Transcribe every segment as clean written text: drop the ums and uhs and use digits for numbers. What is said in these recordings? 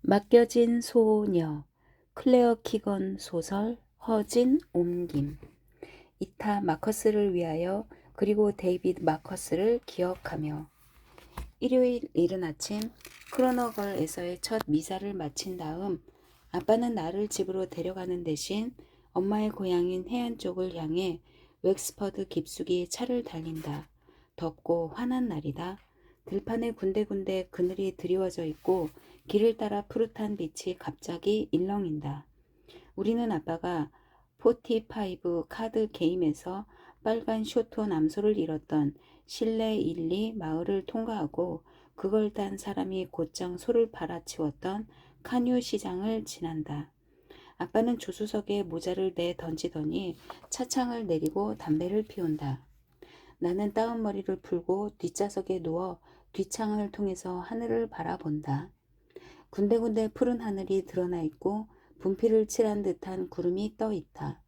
맡겨진 소녀. 클레어 키건 소설. 허진 옮김. 이타 마커스를 위하여, 그리고 데이비드 마커스를 기억하며. 일요일 이른 아침, 크로너걸에서의 첫 미사를 마친 다음 아빠는 나를 집으로 데려가는 대신 엄마의 고향인 해안 쪽을 향해 웩스퍼드 깊숙이 차를 달린다. 덥고 환한 날이다. 들판에 군데군데 그늘이 드리워져 있고 길을 따라 푸릇한 빛이 갑자기 일렁인다. 우리는 아빠가 45 카드 게임에서 빨간 쇼토 남소를 잃었던 실내 1, 2 마을을 통과하고 그걸 딴 사람이 곧장 소를 팔아치웠던 카뉴 시장을 지난다. 아빠는 조수석에 모자를 내 던지더니 차창을 내리고 담배를 피운다. 나는 따은 머리를 풀고 뒷좌석에 누워 뒷창을 통해서 하늘을 바라본다. 군데군데 푸른 하늘이 드러나 있고 분필을 칠한 듯한 구름이 떠 있다.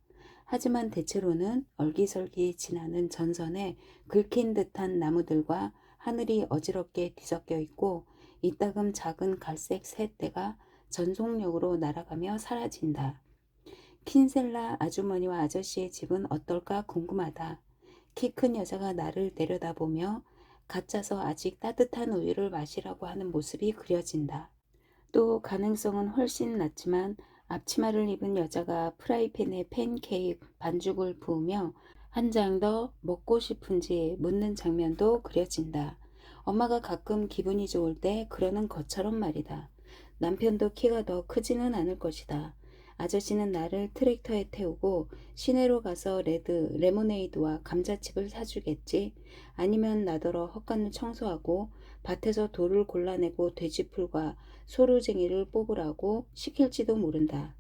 하지만 대체로는 얼기설기 지나는 전선에 긁힌 듯한 나무들과 하늘이 어지럽게 뒤섞여 있고 이따금 작은 갈색 새떼가 전속력으로 날아가며 사라진다. 킨셀라 아주머니와 아저씨의 집은 어떨까 궁금하다. 키 큰 여자가 나를 내려다보며 갓 짜서 아직 따뜻한 우유를 마시라고 하는 모습이 그려진다. 또 가능성은 훨씬 낮지만 앞치마를 입은 여자가 프라이팬에 팬케이크 반죽을 부으며 한 장 더 먹고 싶은지 묻는 장면도 그려진다. 엄마가 가끔 기분이 좋을 때 그러는 것처럼 말이다. 남편도 키가 더 크지는 않을 것이다. 아저씨는 나를 트랙터에 태우고 시내로 가서 레모네이드와 감자칩을 사주겠지. 아니면 나더러 헛간을 청소하고 밭에서 돌을 골라내고 돼지풀과 소루쟁이를 뽑으라고 시킬지도 모른다.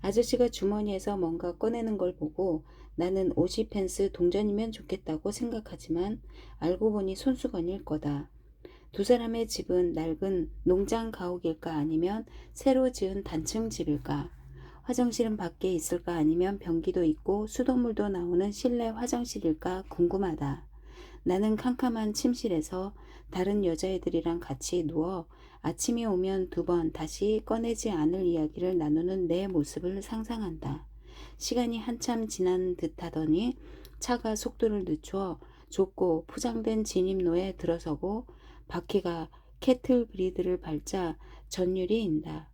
아저씨가 주머니에서 뭔가 꺼내는 걸 보고 나는 오시펜스 동전이면 좋겠다고 생각하지만 알고 보니 손수건일 거다. 두 사람의 집은 낡은 농장 가옥일까 아니면 새로 지은 단층 집일까? 화장실은 밖에 있을까 아니면 변기도 있고 수돗물도 나오는 실내 화장실일까 궁금하다. 나는 캄캄한 침실에서 다른 여자애들이랑 같이 누워 아침이 오면 2번 다시 꺼내지 않을 이야기를 나누는 내 모습을 상상한다. 시간이 한참 지난 듯하더니 차가 속도를 늦추어 좁고 포장된 진입로에 들어서고 바퀴가 캐틀 그리드를 밟자 전율이 인다.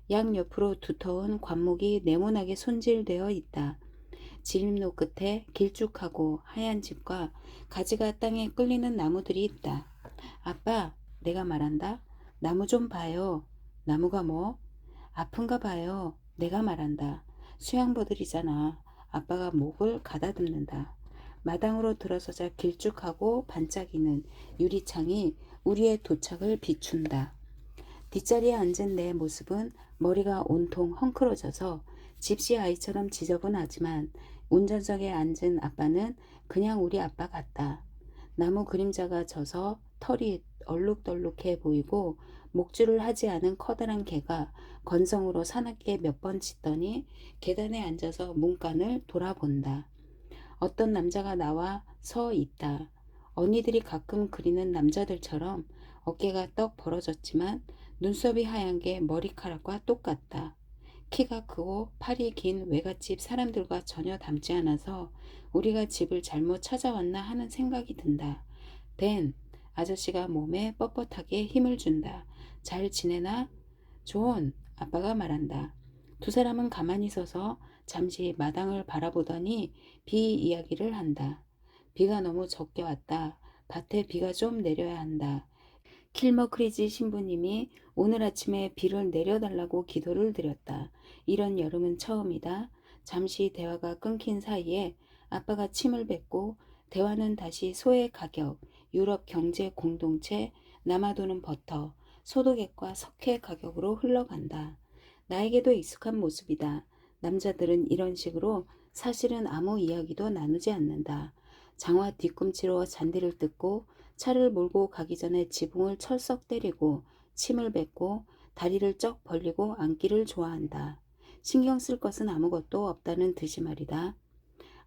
양옆으로 두터운 관목이 네모나게 손질되어 있다. 진입로 끝에 길쭉하고 하얀 집과 가지가 땅에 끌리는 나무들이 있다. 아빠, 내가 말한다. 나무 좀 봐요. 나무가 뭐? 아픈가 봐요. 내가 말한다. 수양버들이잖아. 아빠가 목을 가다듬는다. 마당으로 들어서자 길쭉하고 반짝이는 유리창이 우리의 도착을 비춘다. 뒷자리에 앉은 내 모습은 머리가 온통 헝클어져서 집시 아이처럼 지저분하지만 운전석에 앉은 아빠는 그냥 우리 아빠 같다. 나무 그림자가 져서 털이 얼룩덜룩해 보이고 목줄을 하지 않은 커다란 개가 건성으로 사납게 몇 번 짖더니 계단에 앉아서 문간을 돌아본다. 어떤 남자가 나와 서 있다. 언니들이 가끔 그리는 남자들처럼 어깨가 떡 벌어졌지만 눈썹이 하얀 게 머리카락과 똑같다. 키가 크고 팔이 긴 외갓집 사람들과 전혀 닮지 않아서 우리가 집을 잘못 찾아왔나 하는 생각이 든다. 벤, 아저씨가 몸에 뻣뻣하게 힘을 준다. 잘 지내나? 존, 아빠가 말한다. 두 사람은 가만히 서서 잠시 마당을 바라보더니 비 이야기를 한다. 비가 너무 적게 왔다. 밭에 비가 좀 내려야 한다. 킬머크리지 신부님이 오늘 아침에 비를 내려달라고 기도를 드렸다. 이런 여름은 처음이다. 잠시 대화가 끊긴 사이에 아빠가 침을 뱉고 대화는 다시 소의 가격, 유럽 경제 공동체, 남아도는 버터, 소독액과 석회 가격으로 흘러간다. 나에게도 익숙한 모습이다. 남자들은 이런 식으로 사실은 아무 이야기도 나누지 않는다. 장화 뒤꿈치로 잔디를 뜯고 차를 몰고 가기 전에 지붕을 철썩 때리고 침을 뱉고 다리를 쩍 벌리고 앉기를 좋아한다. 신경 쓸 것은 아무것도 없다는 듯이 말이다.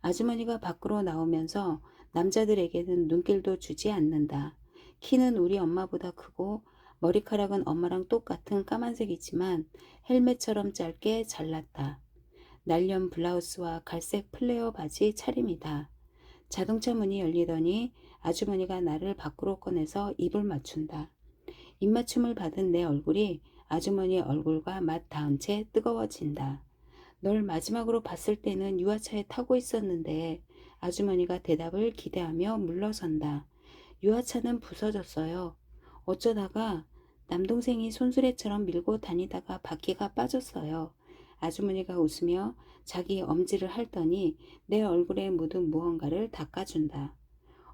아주머니가 밖으로 나오면서 남자들에게는 눈길도 주지 않는다. 키는 우리 엄마보다 크고 머리카락은 엄마랑 똑같은 까만색이지만 헬멧처럼 짧게 잘랐다. 날련 블라우스와 갈색 플레어 바지 차림이다. 자동차 문이 열리더니 아주머니가 나를 밖으로 꺼내서 입을 맞춘다. 입맞춤을 받은 내 얼굴이 아주머니의 얼굴과 맞닿은 채 뜨거워진다. 널 마지막으로 봤을 때는 유아차에 타고 있었는데 아주머니가 대답을 기대하며 물러선다. 유아차는 부서졌어요. 어쩌다가 남동생이 손수레처럼 밀고 다니다가 바퀴가 빠졌어요. 아주머니가 웃으며 자기 엄지를 핥더니 내 얼굴에 묻은 무언가를 닦아준다.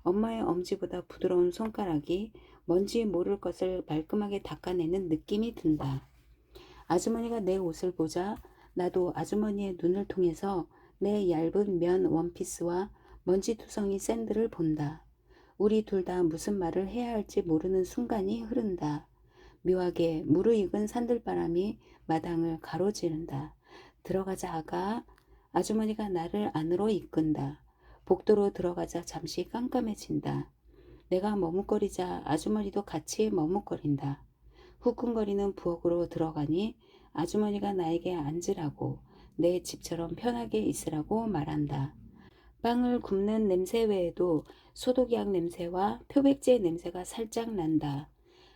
엄마의 엄지보다 부드러운 손가락이 뭔지 모를 것을 말끔하게 닦아내는 느낌이 든다. 아주머니가 내 옷을 보자 나도 아주머니의 눈을 통해서 내 얇은 면 원피스와 먼지투성이 샌들을 본다. 우리 둘 다 무슨 말을 해야 할지 모르는 순간이 흐른다. 묘하게 무르익은 산들바람이 마당을 가로지른다. 들어가자 아가. 아주머니가 나를 안으로 이끈다. 복도로 들어가자 잠시 깜깜해진다. 내가 머뭇거리자 아주머니도 같이 머뭇거린다. 후끈거리는 부엌으로 들어가니 아주머니가 나에게 앉으라고 내 집처럼 편하게 있으라고 말한다. 빵을 굽는 냄새 외에도 소독약 냄새와 표백제 냄새가 살짝 난다.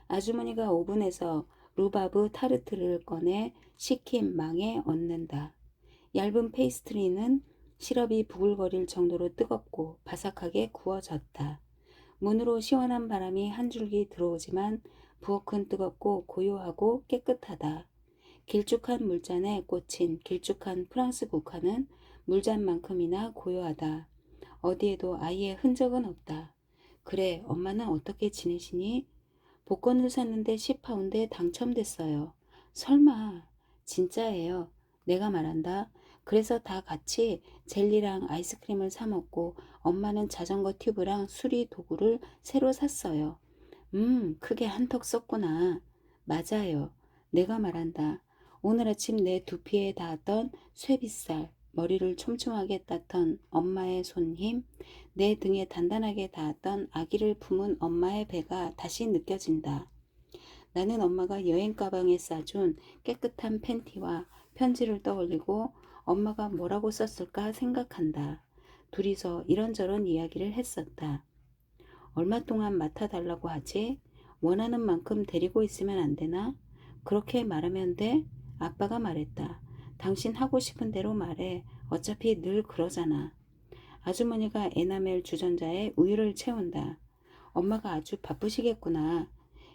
아주머니가 오븐에서 루바브 타르트를 꺼내 식힌 망에 얹는다. 얇은 페이스트리는 시럽이 부글거릴 정도로 뜨겁고 바삭하게 구워졌다. 문으로 시원한 바람이 한 줄기 들어오지만 부엌은 뜨겁고 고요하고 깨끗하다. 길쭉한 물잔에 꽂힌 길쭉한 프랑스 국화는 물잔만큼이나 고요하다. 어디에도 아이의 흔적은 없다. 그래, 엄마는 어떻게 지내시니? 복권을 샀는데 10파운드에 당첨됐어요. 설마, 진짜예요. 내가 말한다. 그래서 다 같이 젤리랑 아이스크림을 사 먹고 엄마는 자전거 튜브랑 수리 도구를 새로 샀어요. 크게 한턱 썼구나. 맞아요. 내가 말한다. 오늘 아침 내 두피에 닿았던 쇠빗살, 머리를 촘촘하게 땄던 엄마의 손힘, 내 등에 단단하게 닿았던 아기를 품은 엄마의 배가 다시 느껴진다. 나는 엄마가 여행 가방에 싸준 깨끗한 팬티와 편지를 떠올리고 엄마가 뭐라고 썼을까 생각한다. 둘이서 이런저런 이야기를 했었다. 얼마 동안 맡아달라고 하지? 원하는 만큼 데리고 있으면 안 되나? 그렇게 말하면 돼? 아빠가 말했다. 당신 하고 싶은 대로 말해. 어차피 늘 그러잖아. 아주머니가 에나멜 주전자에 우유를 채운다. 엄마가 아주 바쁘시겠구나.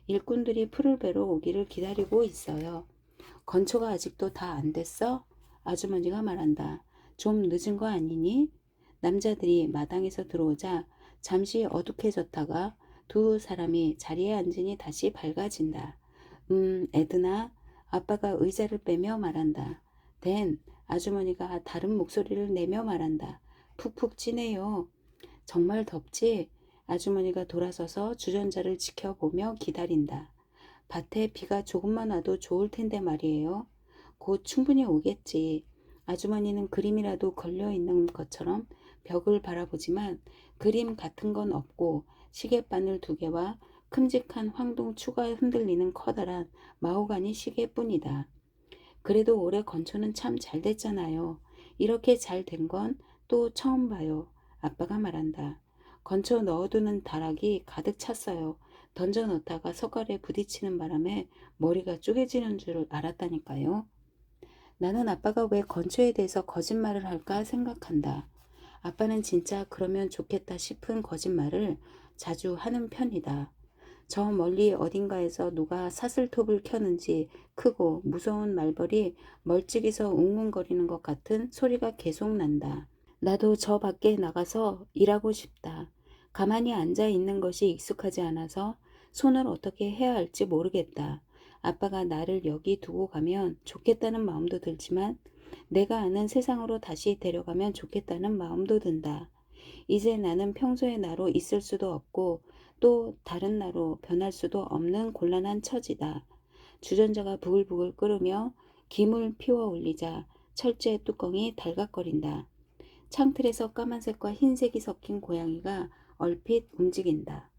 일꾼들이 푸를 배로 오기를 기다리고 있어요. 건초가 아직도 다 안 됐어? 아주머니가 말한다. 좀 늦은 거 아니니? 남자들이 마당에서 들어오자 잠시 어둑해졌다가 두 사람이 자리에 앉으니 다시 밝아진다. 에드나? 아빠가 의자를 빼며 말한다. 댄, 아주머니가 다른 목소리를 내며 말한다. 푹푹 찌네요. 정말 덥지? 아주머니가 돌아서서 주전자를 지켜보며 기다린다. 밭에 비가 조금만 와도 좋을 텐데 말이에요. 곧 충분히 오겠지. 아주머니는 그림이라도 걸려있는 것처럼 벽을 바라보지만 그림 같은 건 없고 시계바늘 2개와 큼직한 황동추가 흔들리는 커다란 마호가니 시계뿐이다. 그래도 올해 건초는 참 잘 됐잖아요. 이렇게 잘 된 건 또 처음 봐요. 아빠가 말한다. 건초 넣어두는 다락이 가득 찼어요. 던져 넣다가 석갈에 부딪히는 바람에 머리가 쪼개지는 줄 알았다니까요. 나는 아빠가 왜 건초에 대해서 거짓말을 할까 생각한다. 아빠는 진짜 그러면 좋겠다 싶은 거짓말을 자주 하는 편이다. 저 멀리 어딘가에서 누가 사슬톱을 켜는지 크고 무서운 말벌이 멀찍이서 웅웅거리는 것 같은 소리가 계속 난다. 나도 저 밖에 나가서 일하고 싶다. 가만히 앉아 있는 것이 익숙하지 않아서 손을 어떻게 해야 할지 모르겠다. 아빠가 나를 여기 두고 가면 좋겠다는 마음도 들지만 내가 아는 세상으로 다시 데려가면 좋겠다는 마음도 든다. 이제 나는 평소의 나로 있을 수도 없고 또 다른 나로 변할 수도 없는 곤란한 처지다. 주전자가 부글부글 끓으며 김을 피워 올리자 철제 뚜껑이 달각거린다. 창틀에서 까만색과 흰색이 섞인 고양이가 얼핏 움직인다.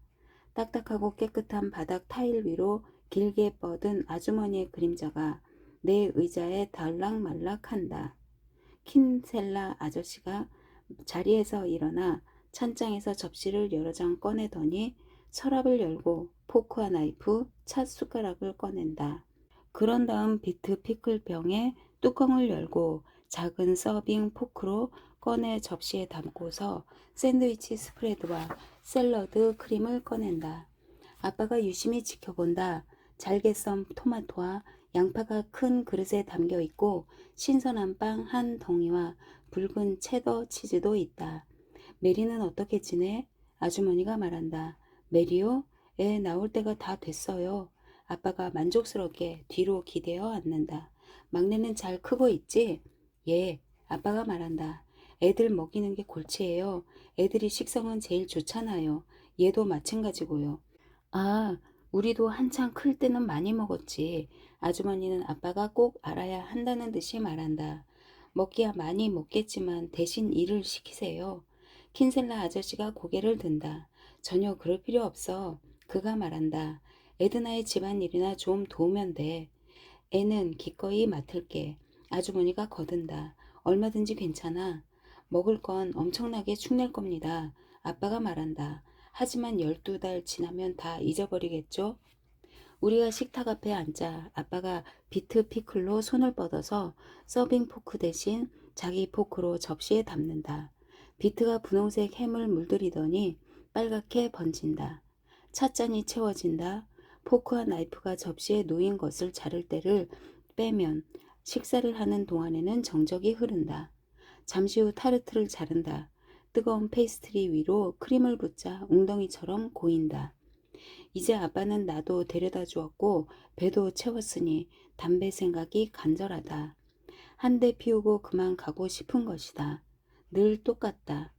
딱딱하고 깨끗한 바닥 타일 위로 길게 뻗은 아주머니의 그림자가 내 의자에 달락말락한다. 킨셀라 아저씨가 자리에서 일어나 찬장에서 접시를 여러 장 꺼내더니 서랍을 열고 포크와 나이프, 찻 숟가락을 꺼낸다. 그런 다음 비트 피클 병에 뚜껑을 열고 작은 서빙 포크로 꺼내 접시에 담고서 샌드위치 스프레드와 샐러드 크림을 꺼낸다. 아빠가 유심히 지켜본다. 잘게 썬 토마토와 양파가 큰 그릇에 담겨 있고 신선한 빵 한 덩이와 붉은 체더 치즈도 있다. 메리는 어떻게 지내? 아주머니가 말한다. 메리요? 애 나올 때가 다 됐어요. 아빠가 만족스럽게 뒤로 기대어 앉는다. 막내는 잘 크고 있지? 예, 아빠가 말한다. 애들 먹이는 게 골치예요. 애들이 식성은 제일 좋잖아요. 얘도 마찬가지고요. 아, 우리도 한창 클 때는 많이 먹었지. 아주머니는 아빠가 꼭 알아야 한다는 듯이 말한다. 먹기야 많이 먹겠지만 대신 일을 시키세요. 킨셀라 아저씨가 고개를 든다. 전혀 그럴 필요 없어. 그가 말한다. 에드나의 집안일이나 좀 도우면 돼. 애는 기꺼이 맡을게. 아주머니가 거든다. 얼마든지 괜찮아. 먹을 건 엄청나게 축낼 겁니다. 아빠가 말한다. 하지만 12달 지나면 다 잊어버리겠죠? 우리가 식탁 앞에 앉자 아빠가 비트 피클로 손을 뻗어서 서빙 포크 대신 자기 포크로 접시에 담는다. 비트가 분홍색 햄을 물들이더니 빨갛게 번진다. 찻잔이 채워진다. 포크와 나이프가 접시에 놓인 것을 자를 때를 빼면 식사를 하는 동안에는 정적이 흐른다. 잠시 후 타르트를 자른다. 뜨거운 페이스트리 위로 크림을 붓자 웅덩이처럼 고인다. 이제 아빠는 나도 데려다 주었고 배도 채웠으니 담배 생각이 간절하다. 한 대 피우고 그만 가고 싶은 것이다. 늘 똑같다.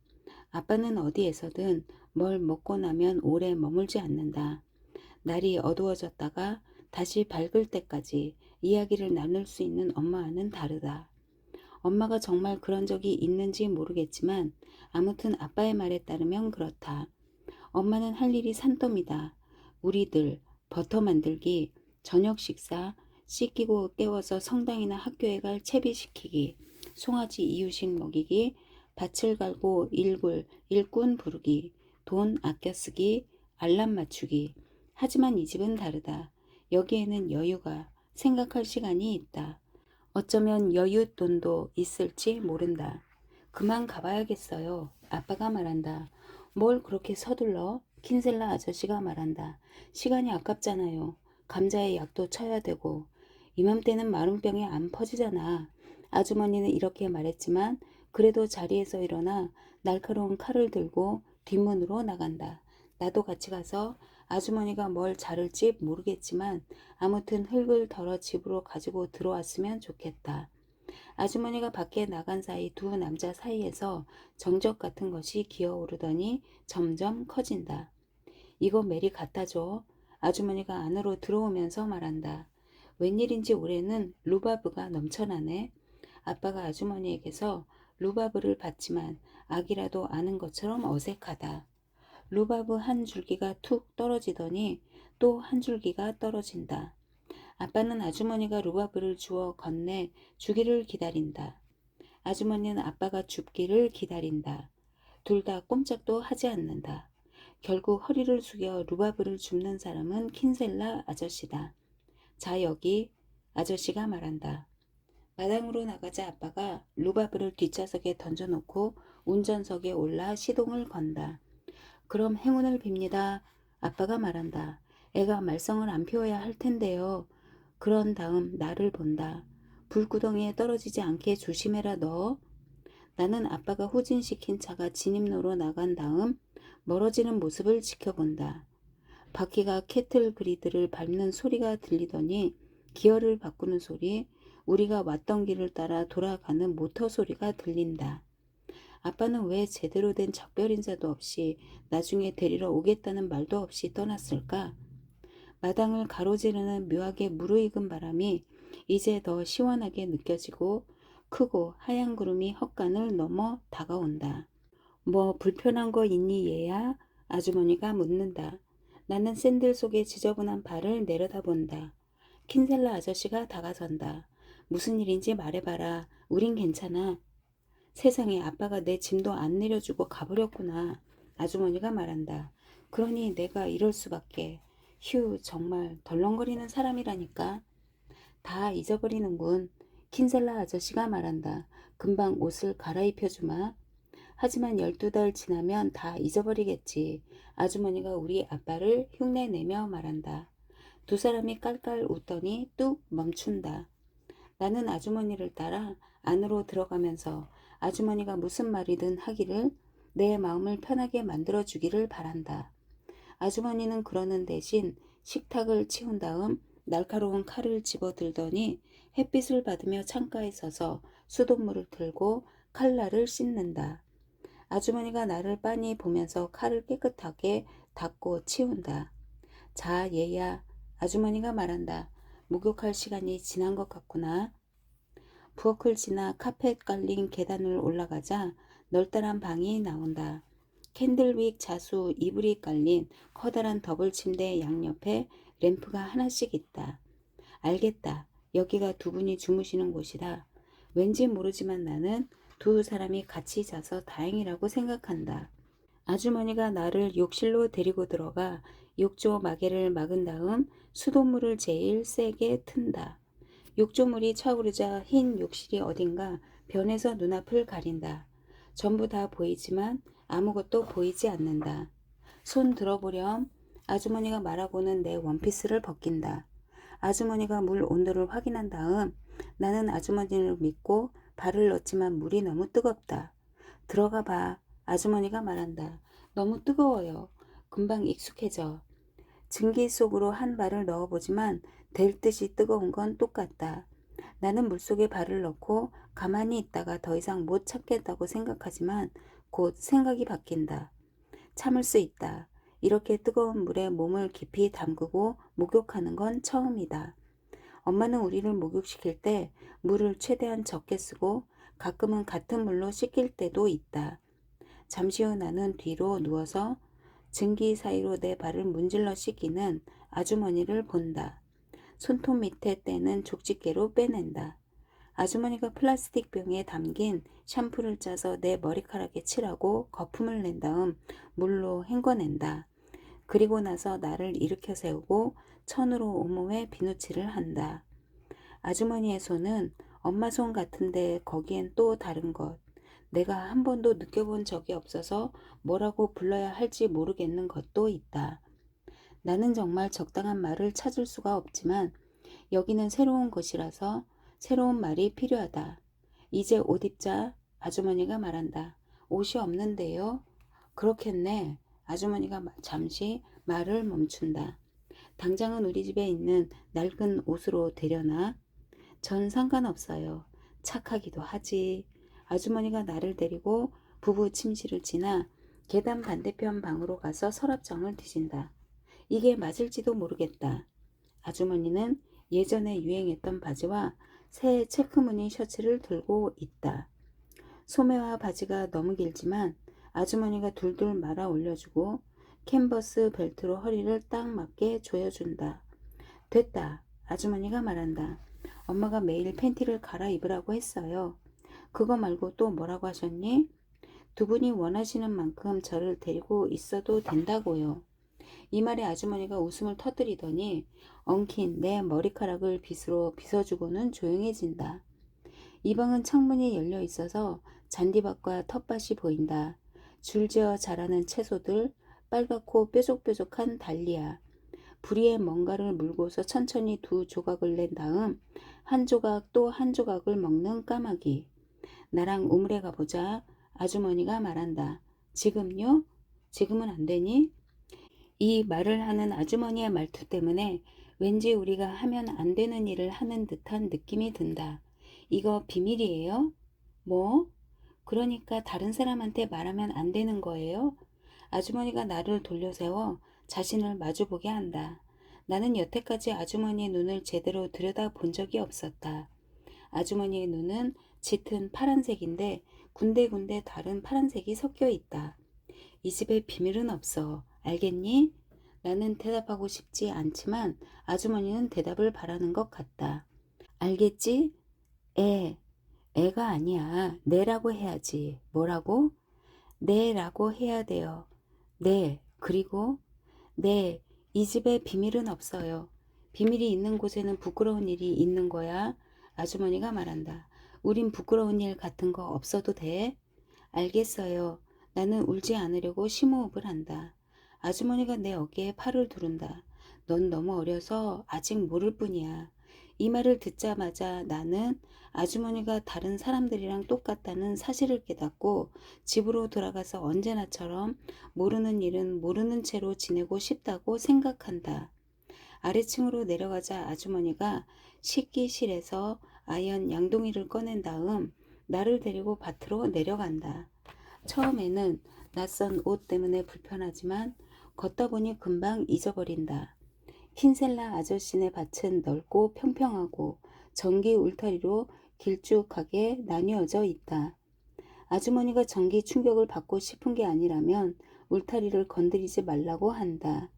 아빠는 어디에서든 뭘 먹고 나면 오래 머물지 않는다. 날이 어두워졌다가 다시 밝을 때까지 이야기를 나눌 수 있는 엄마와는 다르다. 엄마가 정말 그런 적이 있는지 모르겠지만 아무튼 아빠의 말에 따르면 그렇다. 엄마는 할 일이 산더미다. 우리들 버터 만들기, 저녁 식사, 씻기고 깨워서 성당이나 학교에 갈 채비시키기, 송아지 이유식 먹이기, 밭을 갈고 일꾼 부르기, 돈 아껴 쓰기, 알람 맞추기. 하지만 이 집은 다르다. 여기에는 여유가, 생각할 시간이 있다. 어쩌면 여윳돈도 있을지 모른다. 그만 가봐야겠어요. 아빠가 말한다. 뭘 그렇게 서둘러? 킨셀라 아저씨가 말한다. 시간이 아깝잖아요. 감자에 약도 쳐야 되고. 이맘때는 마른병이 안 퍼지잖아. 아주머니는 이렇게 말했지만 그래도 자리에서 일어나 날카로운 칼을 들고 뒷문으로 나간다. 나도 같이 가서 아주머니가 뭘 자를지 모르겠지만 아무튼 흙을 덜어 집으로 가지고 들어왔으면 좋겠다. 아주머니가 밖에 나간 사이 두 남자 사이에서 정적 같은 것이 기어오르더니 점점 커진다. 이거 메리 갖다 줘. 아주머니가 안으로 들어오면서 말한다. 웬일인지 올해는 루바브가 넘쳐나네. 아빠가 아주머니에게서 루바브를 받지만 아기라도 아는 것처럼 어색하다. 루바브 한 줄기가 툭 떨어지더니 또 한 줄기가 떨어진다. 아빠는 아주머니가 루바브를 주워 건네 주기를 기다린다. 아주머니는 아빠가 줍기를 기다린다. 둘 다 꼼짝도 하지 않는다. 결국 허리를 숙여 루바브를 줍는 사람은 킨셀라 아저씨다. 자 여기 아저씨가 말한다. 마당으로 나가자 아빠가 루바브를 뒷좌석에 던져놓고 운전석에 올라 시동을 건다. 그럼 행운을 빕니다. 아빠가 말한다. 애가 말썽을 안 피워야 할 텐데요. 그런 다음 나를 본다. 불구덩이에 떨어지지 않게 조심해라 너. 나는 아빠가 후진시킨 차가 진입로로 나간 다음 멀어지는 모습을 지켜본다. 바퀴가 캐틀 그리드를 밟는 소리가 들리더니 기어를 바꾸는 소리, 우리가 왔던 길을 따라 돌아가는 모터 소리가 들린다. 아빠는 왜 제대로 된 작별 인사도 없이 나중에 데리러 오겠다는 말도 없이 떠났을까? 마당을 가로지르는 묘하게 무르익은 바람이 이제 더 시원하게 느껴지고 크고 하얀 구름이 헛간을 넘어 다가온다. 뭐 불편한 거 있니 얘야? 아주머니가 묻는다. 나는 샌들 속에 지저분한 발을 내려다본다. 킨셀라 아저씨가 다가선다. 무슨 일인지 말해봐라. 우린 괜찮아. 세상에, 아빠가 내 짐도 안 내려주고 가버렸구나. 아주머니가 말한다. 그러니 내가 이럴 수밖에. 휴, 정말 덜렁거리는 사람이라니까. 다 잊어버리는군. 킨셀라 아저씨가 말한다. 금방 옷을 갈아입혀주마. 하지만 12달 지나면 다 잊어버리겠지. 아주머니가 우리 아빠를 흉내내며 말한다. 두 사람이 깔깔 웃더니 뚝 멈춘다. 나는 아주머니를 따라 안으로 들어가면서 아주머니가 무슨 말이든 하기를, 내 마음을 편하게 만들어주기를 바란다. 아주머니는 그러는 대신 식탁을 치운 다음 날카로운 칼을 집어들더니 햇빛을 받으며 창가에 서서 수돗물을 틀고 칼날을 씻는다. 아주머니가 나를 빤히 보면서 칼을 깨끗하게 닦고 치운다. 자, 얘야. 아주머니가 말한다. 목욕할 시간이 지난 것 같구나. 부엌을 지나 카펫 깔린 계단을 올라가자 널따란 방이 나온다. 캔들윅 자수 이불이 깔린 커다란 더블 침대 양옆에 램프가 하나씩 있다. 알겠다. 여기가 두 분이 주무시는 곳이다. 왠지 모르지만 나는 두 사람이 같이 자서 다행이라고 생각한다. 아주머니가 나를 욕실로 데리고 들어가 욕조 마개를 막은 다음 수돗물을 제일 세게 튼다. 욕조물이 차오르자 흰 욕실이 어딘가 변해서 눈앞을 가린다. 전부 다 보이지만 아무것도 보이지 않는다. 손 들어보렴. 아주머니가 말하고는 내 원피스를 벗긴다. 아주머니가 물 온도를 확인한 다음 나는 아주머니를 믿고 발을 넣지만 물이 너무 뜨겁다. 들어가 봐. 아주머니가 말한다. 너무 뜨거워요. 금방 익숙해져. 증기 속으로 한 발을 넣어보지만 될 듯이 뜨거운 건 똑같다. 나는 물속에 발을 넣고 가만히 있다가 더 이상 못 참겠다고 생각하지만 곧 생각이 바뀐다. 참을 수 있다. 이렇게 뜨거운 물에 몸을 깊이 담그고 목욕하는 건 처음이다. 엄마는 우리를 목욕시킬 때 물을 최대한 적게 쓰고 가끔은 같은 물로 씻길 때도 있다. 잠시 후 나는 뒤로 누워서 증기 사이로 내 발을 문질러 씻기는 아주머니를 본다. 손톱 밑에 떼는 족집게로 빼낸다. 아주머니가 플라스틱 병에 담긴 샴푸를 짜서 내 머리카락에 칠하고 거품을 낸 다음 물로 헹궈낸다. 그리고 나서 나를 일으켜 세우고 천으로 온몸에 비누칠을 한다. 아주머니의 손은 엄마 손 같은데 거기엔 또 다른 것. 내가 한 번도 느껴본 적이 없어서 뭐라고 불러야 할지 모르겠는 것도 있다. 나는 정말 적당한 말을 찾을 수가 없지만 여기는 새로운 곳이라서 새로운 말이 필요하다. 이제 옷 입자. 아주머니가 말한다. 옷이 없는데요. 그렇겠네. 아주머니가 잠시 말을 멈춘다. 당장은 우리 집에 있는 낡은 옷으로 되려나? 전 상관없어요. 착하기도 하지. 아주머니가 나를 데리고 부부 침실을 지나 계단 반대편 방으로 가서 서랍장을 뒤진다. 이게 맞을지도 모르겠다. 아주머니는 예전에 유행했던 바지와 새 체크무늬 셔츠를 들고 있다. 소매와 바지가 너무 길지만 아주머니가 둘둘 말아 올려주고 캔버스 벨트로 허리를 딱 맞게 조여준다. 됐다. 아주머니가 말한다. 엄마가 매일 팬티를 갈아입으라고 했어요. 그거 말고 또 뭐라고 하셨니? 두 분이 원하시는 만큼 저를 데리고 있어도 된다고요. 이 말에 아주머니가 웃음을 터뜨리더니 엉킨 내 머리카락을 빗으로 빗어주고는 조용해진다. 이 방은 창문이 열려 있어서 잔디밭과 텃밭이 보인다. 줄지어 자라는 채소들, 빨갛고 뾰족뾰족한 달리아. 부리에 뭔가를 물고서 천천히 두 조각을 낸 다음 한 조각 또 한 조각을 먹는 까마귀. 나랑 우물에 가보자. 아주머니가 말한다. 지금요? 지금은 안 되니? 이 말을 하는 아주머니의 말투 때문에 왠지 우리가 하면 안 되는 일을 하는 듯한 느낌이 든다. 이거 비밀이에요? 뭐? 그러니까 다른 사람한테 말하면 안 되는 거예요? 아주머니가 나를 돌려세워 자신을 마주보게 한다. 나는 여태까지 아주머니의 눈을 제대로 들여다본 적이 없었다. 아주머니의 눈은 짙은 파란색인데 군데군데 다른 파란색이 섞여 있다. 이 집에 비밀은 없어. 알겠니? 나는 대답하고 싶지 않지만 아주머니는 대답을 바라는 것 같다. 알겠지? 애. 애가 아니야. 네라고 해야지. 뭐라고? 네라고 해야 돼요. 네. 그리고? 네. 이 집에 비밀은 없어요. 비밀이 있는 곳에는 부끄러운 일이 있는 거야. 아주머니가 말한다. 우린 부끄러운 일 같은 거 없어도 돼? 알겠어요. 나는 울지 않으려고 심호흡을 한다. 아주머니가 내 어깨에 팔을 두른다. 넌 너무 어려서 아직 모를 뿐이야. 이 말을 듣자마자 나는 아주머니가 다른 사람들이랑 똑같다는 사실을 깨닫고 집으로 돌아가서 언제나처럼 모르는 일은 모르는 채로 지내고 싶다고 생각한다. 아래층으로 내려가자 아주머니가 식기실에서 아연 양동이를 꺼낸 다음 나를 데리고 밭으로 내려간다. 처음에는 낯선 옷 때문에 불편하지만 걷다 보니 금방 잊어버린다. 흰셀라 아저씨네 밭은 넓고 평평하고 전기 울타리로 길쭉하게 나뉘어져 있다. 아주머니가 전기 충격을 받고 싶은 게 아니라면 울타리를 건드리지 말라고 한다.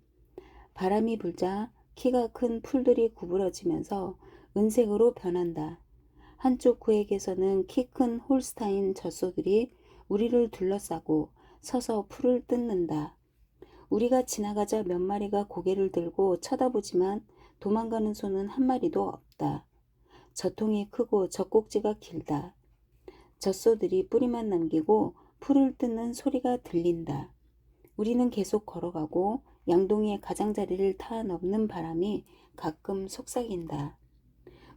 바람이 불자 키가 큰 풀들이 구부러지면서 은색으로 변한다. 한쪽 구획에서는 키 큰 홀스타인 젖소들이 우리를 둘러싸고 서서 풀을 뜯는다. 우리가 지나가자 몇 마리가 고개를 들고 쳐다보지만 도망가는 소는 한 마리도 없다. 젖통이 크고 젖꼭지가 길다. 젖소들이 뿌리만 남기고 풀을 뜯는 소리가 들린다. 우리는 계속 걸어가고 양동이의 가장자리를 타 넘는 바람이 가끔 속삭인다.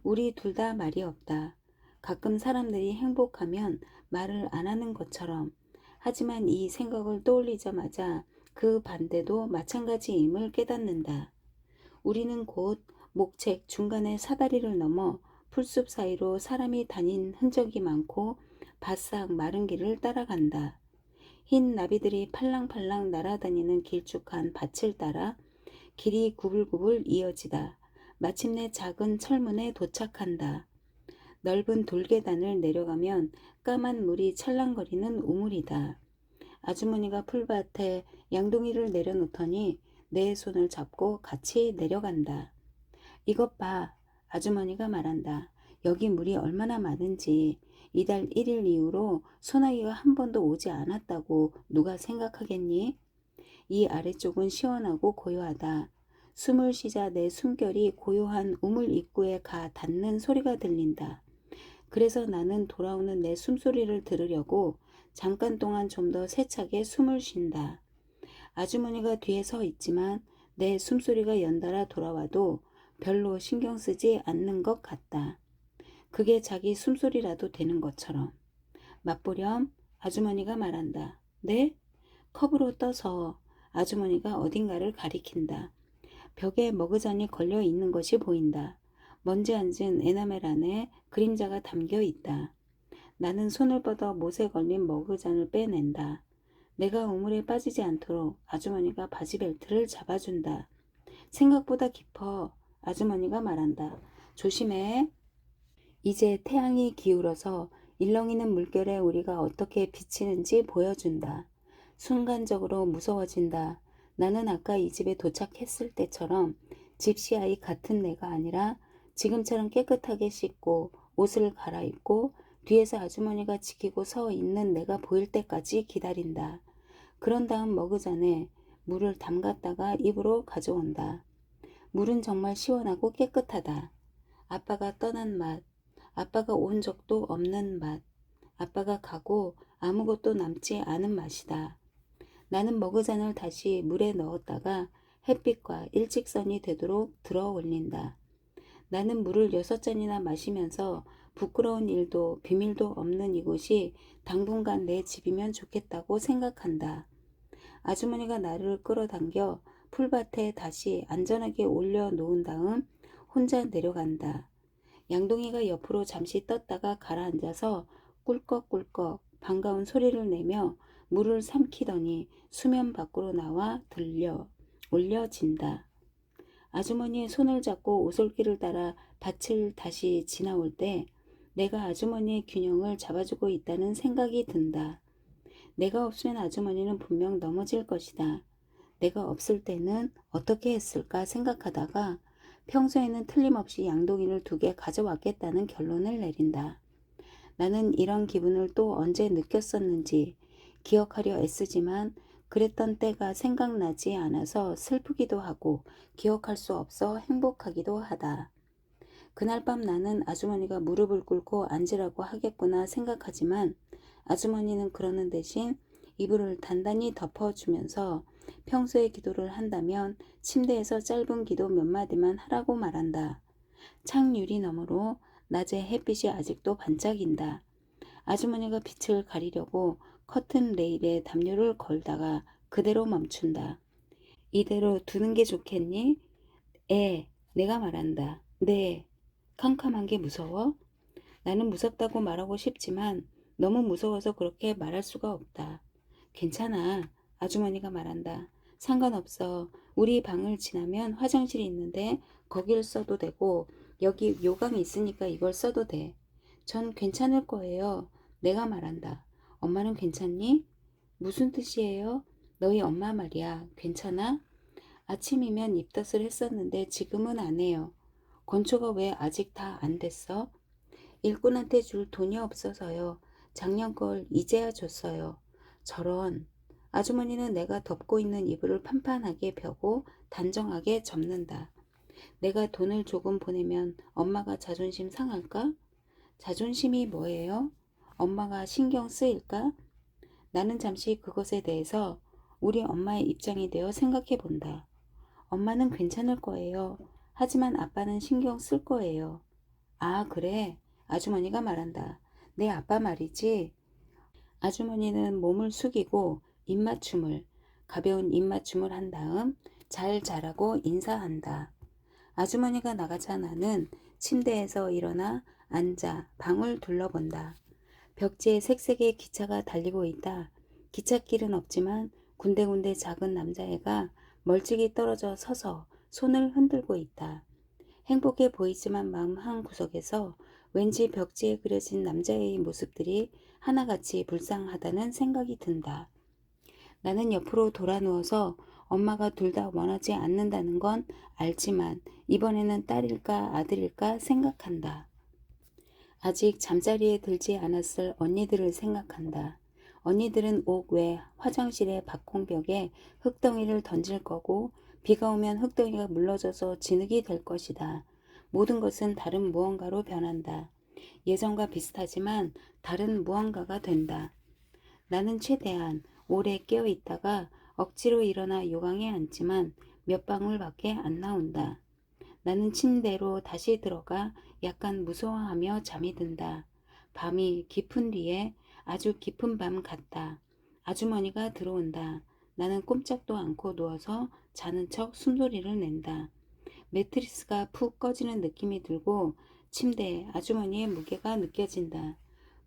우리 둘 다 말이 없다. 가끔 사람들이 행복하면 말을 안 하는 것처럼. 하지만 이 생각을 떠올리자마자 그 반대도 마찬가지임을 깨닫는다. 우리는 곧 목책 중간의 사다리를 넘어 풀숲 사이로 사람이 다닌 흔적이 많고 바싹 마른 길을 따라간다. 흰 나비들이 팔랑팔랑 날아다니는 길쭉한 밭을 따라 길이 구불구불 이어지다. 마침내 작은 철문에 도착한다. 넓은 돌계단을 내려가면 까만 물이 찰랑거리는 우물이다. 아주머니가 풀밭에 양동이를 내려놓더니 내 손을 잡고 같이 내려간다. 이것 봐. 아주머니가 말한다. 여기 물이 얼마나 많은지. 이달 1일 이후로 소나기가 한 번도 오지 않았다고 누가 생각하겠니? 이 아래쪽은 시원하고 고요하다. 숨을 쉬자 내 숨결이 고요한 우물 입구에 가 닿는 소리가 들린다. 그래서 나는 돌아오는 내 숨소리를 들으려고 잠깐 동안 좀 더 세차게 숨을 쉰다. 아주머니가 뒤에 서 있지만 내 숨소리가 연달아 돌아와도 별로 신경 쓰지 않는 것 같다. 그게 자기 숨소리라도 되는 것처럼. 맛보렴? 아주머니가 말한다. 네? 컵으로 떠서 아주머니가 어딘가를 가리킨다. 벽에 머그잔이 걸려 있는 것이 보인다. 먼지 앉은 에나멜 안에 그림자가 담겨 있다. 나는 손을 뻗어 못에 걸린 머그잔을 빼낸다. 내가 우물에 빠지지 않도록 아주머니가 바지벨트를 잡아준다. 생각보다 깊어. 아주머니가 말한다. 조심해. 이제 태양이 기울어서 일렁이는 물결에 우리가 어떻게 비치는지 보여준다. 순간적으로 무서워진다. 나는 아까 이 집에 도착했을 때처럼 집시아이 같은 내가 아니라 지금처럼 깨끗하게 씻고 옷을 갈아입고 뒤에서 아주머니가 지키고 서 있는 내가 보일 때까지 기다린다. 그런 다음 머그잔에 물을 담갔다가 입으로 가져온다. 물은 정말 시원하고 깨끗하다. 아빠가 떠난 맛, 아빠가 온 적도 없는 맛, 아빠가 가고 아무것도 남지 않은 맛이다. 나는 머그잔을 다시 물에 넣었다가 햇빛과 일직선이 되도록 들어 올린다. 나는 물을 6잔이나 마시면서 부끄러운 일도 비밀도 없는 이곳이 당분간 내 집이면 좋겠다고 생각한다. 아주머니가 나를 끌어당겨 풀밭에 다시 안전하게 올려놓은 다음 혼자 내려간다. 양동이가 옆으로 잠시 떴다가 가라앉아서 꿀꺽꿀꺽 반가운 소리를 내며 물을 삼키더니 수면 밖으로 나와 올려진다. 아주머니의 손을 잡고 오솔길을 따라 밭을 다시 지나올 때 내가 아주머니의 균형을 잡아주고 있다는 생각이 든다. 내가 없으면 아주머니는 분명 넘어질 것이다. 내가 없을 때는 어떻게 했을까 생각하다가 평소에는 틀림없이 양동이를 2개 가져왔겠다는 결론을 내린다. 나는 이런 기분을 또 언제 느꼈었는지 기억하려 애쓰지만 그랬던 때가 생각나지 않아서 슬프기도 하고 기억할 수 없어 행복하기도 하다. 그날 밤 나는 아주머니가 무릎을 꿇고 앉으라고 하겠구나 생각하지만 아주머니는 그러는 대신 이불을 단단히 덮어주면서 평소에 기도를 한다면 침대에서 짧은 기도 몇 마디만 하라고 말한다. 창유리 너머로 낮에 햇빛이 아직도 반짝인다. 아주머니가 빛을 가리려고 커튼 레일에 담요를 걸다가 그대로 멈춘다. 이대로 두는 게 좋겠니? 내가 말한다. 네. 캄캄한 게 무서워? 나는 무섭다고 말하고 싶지만 너무 무서워서 그렇게 말할 수가 없다. 괜찮아. 아주머니가 말한다. 상관없어. 우리 방을 지나면 화장실이 있는데 거길 써도 되고 여기 요강이 있으니까 이걸 써도 돼. 전 괜찮을 거예요. 내가 말한다. 엄마는 괜찮니? 무슨 뜻이에요? 너희 엄마 말이야. 괜찮아? 아침이면 입덧을 했었는데 지금은 안 해요. 건초가 왜 아직 다 안 됐어? 일꾼한테 줄 돈이 없어서요. 작년 걸 이제야 줬어요. 저런. 아주머니는 내가 덮고 있는 이불을 판판하게 펴고 단정하게 접는다. 내가 돈을 조금 보내면 엄마가 자존심 상할까? 자존심이 뭐예요? 엄마가 신경 쓰일까? 나는 잠시 그것에 대해서 우리 엄마의 입장이 되어 생각해 본다. 엄마는 괜찮을 거예요. 하지만 아빠는 신경 쓸 거예요. 아, 그래. 아주머니가 말한다. 내 아빠 말이지. 아주머니는 몸을 숙이고 가벼운 입맞춤을 한 다음 잘 자라고 인사한다. 아주머니가 나가자 나는 침대에서 일어나 앉아 방을 둘러본다. 벽지에 색색의 기차가 달리고 있다. 기찻길은 없지만 군데군데 작은 남자애가 멀찍이 떨어져 서서 손을 흔들고 있다. 행복해 보이지만 마음 한구석에서 왠지 벽지에 그려진 남자애의 모습들이 하나같이 불쌍하다는 생각이 든다. 나는 옆으로 돌아 누워서 엄마가 둘 다 원하지 않는다는 건 알지만 이번에는 딸일까 아들일까 생각한다. 아직 잠자리에 들지 않았을 언니들을 생각한다. 언니들은 옥 외 화장실의 박공벽에 흙덩이를 던질 거고 비가 오면 흙덩이가 물러져서 진흙이 될 것이다. 모든 것은 다른 무언가로 변한다. 예전과 비슷하지만 다른 무언가가 된다. 나는 최대한 오래 깨어 있다가 억지로 일어나 요강에 앉지만 몇 방울밖에 안 나온다. 나는 침대로 다시 들어가 약간 무서워하며 잠이 든다. 밤이 깊은 뒤에 아주 깊은 밤 같다. 아주머니가 들어온다. 나는 꼼짝도 않고 누워서 자는 척 숨소리를 낸다. 매트리스가 푹 꺼지는 느낌이 들고 침대에 아주머니의 무게가 느껴진다.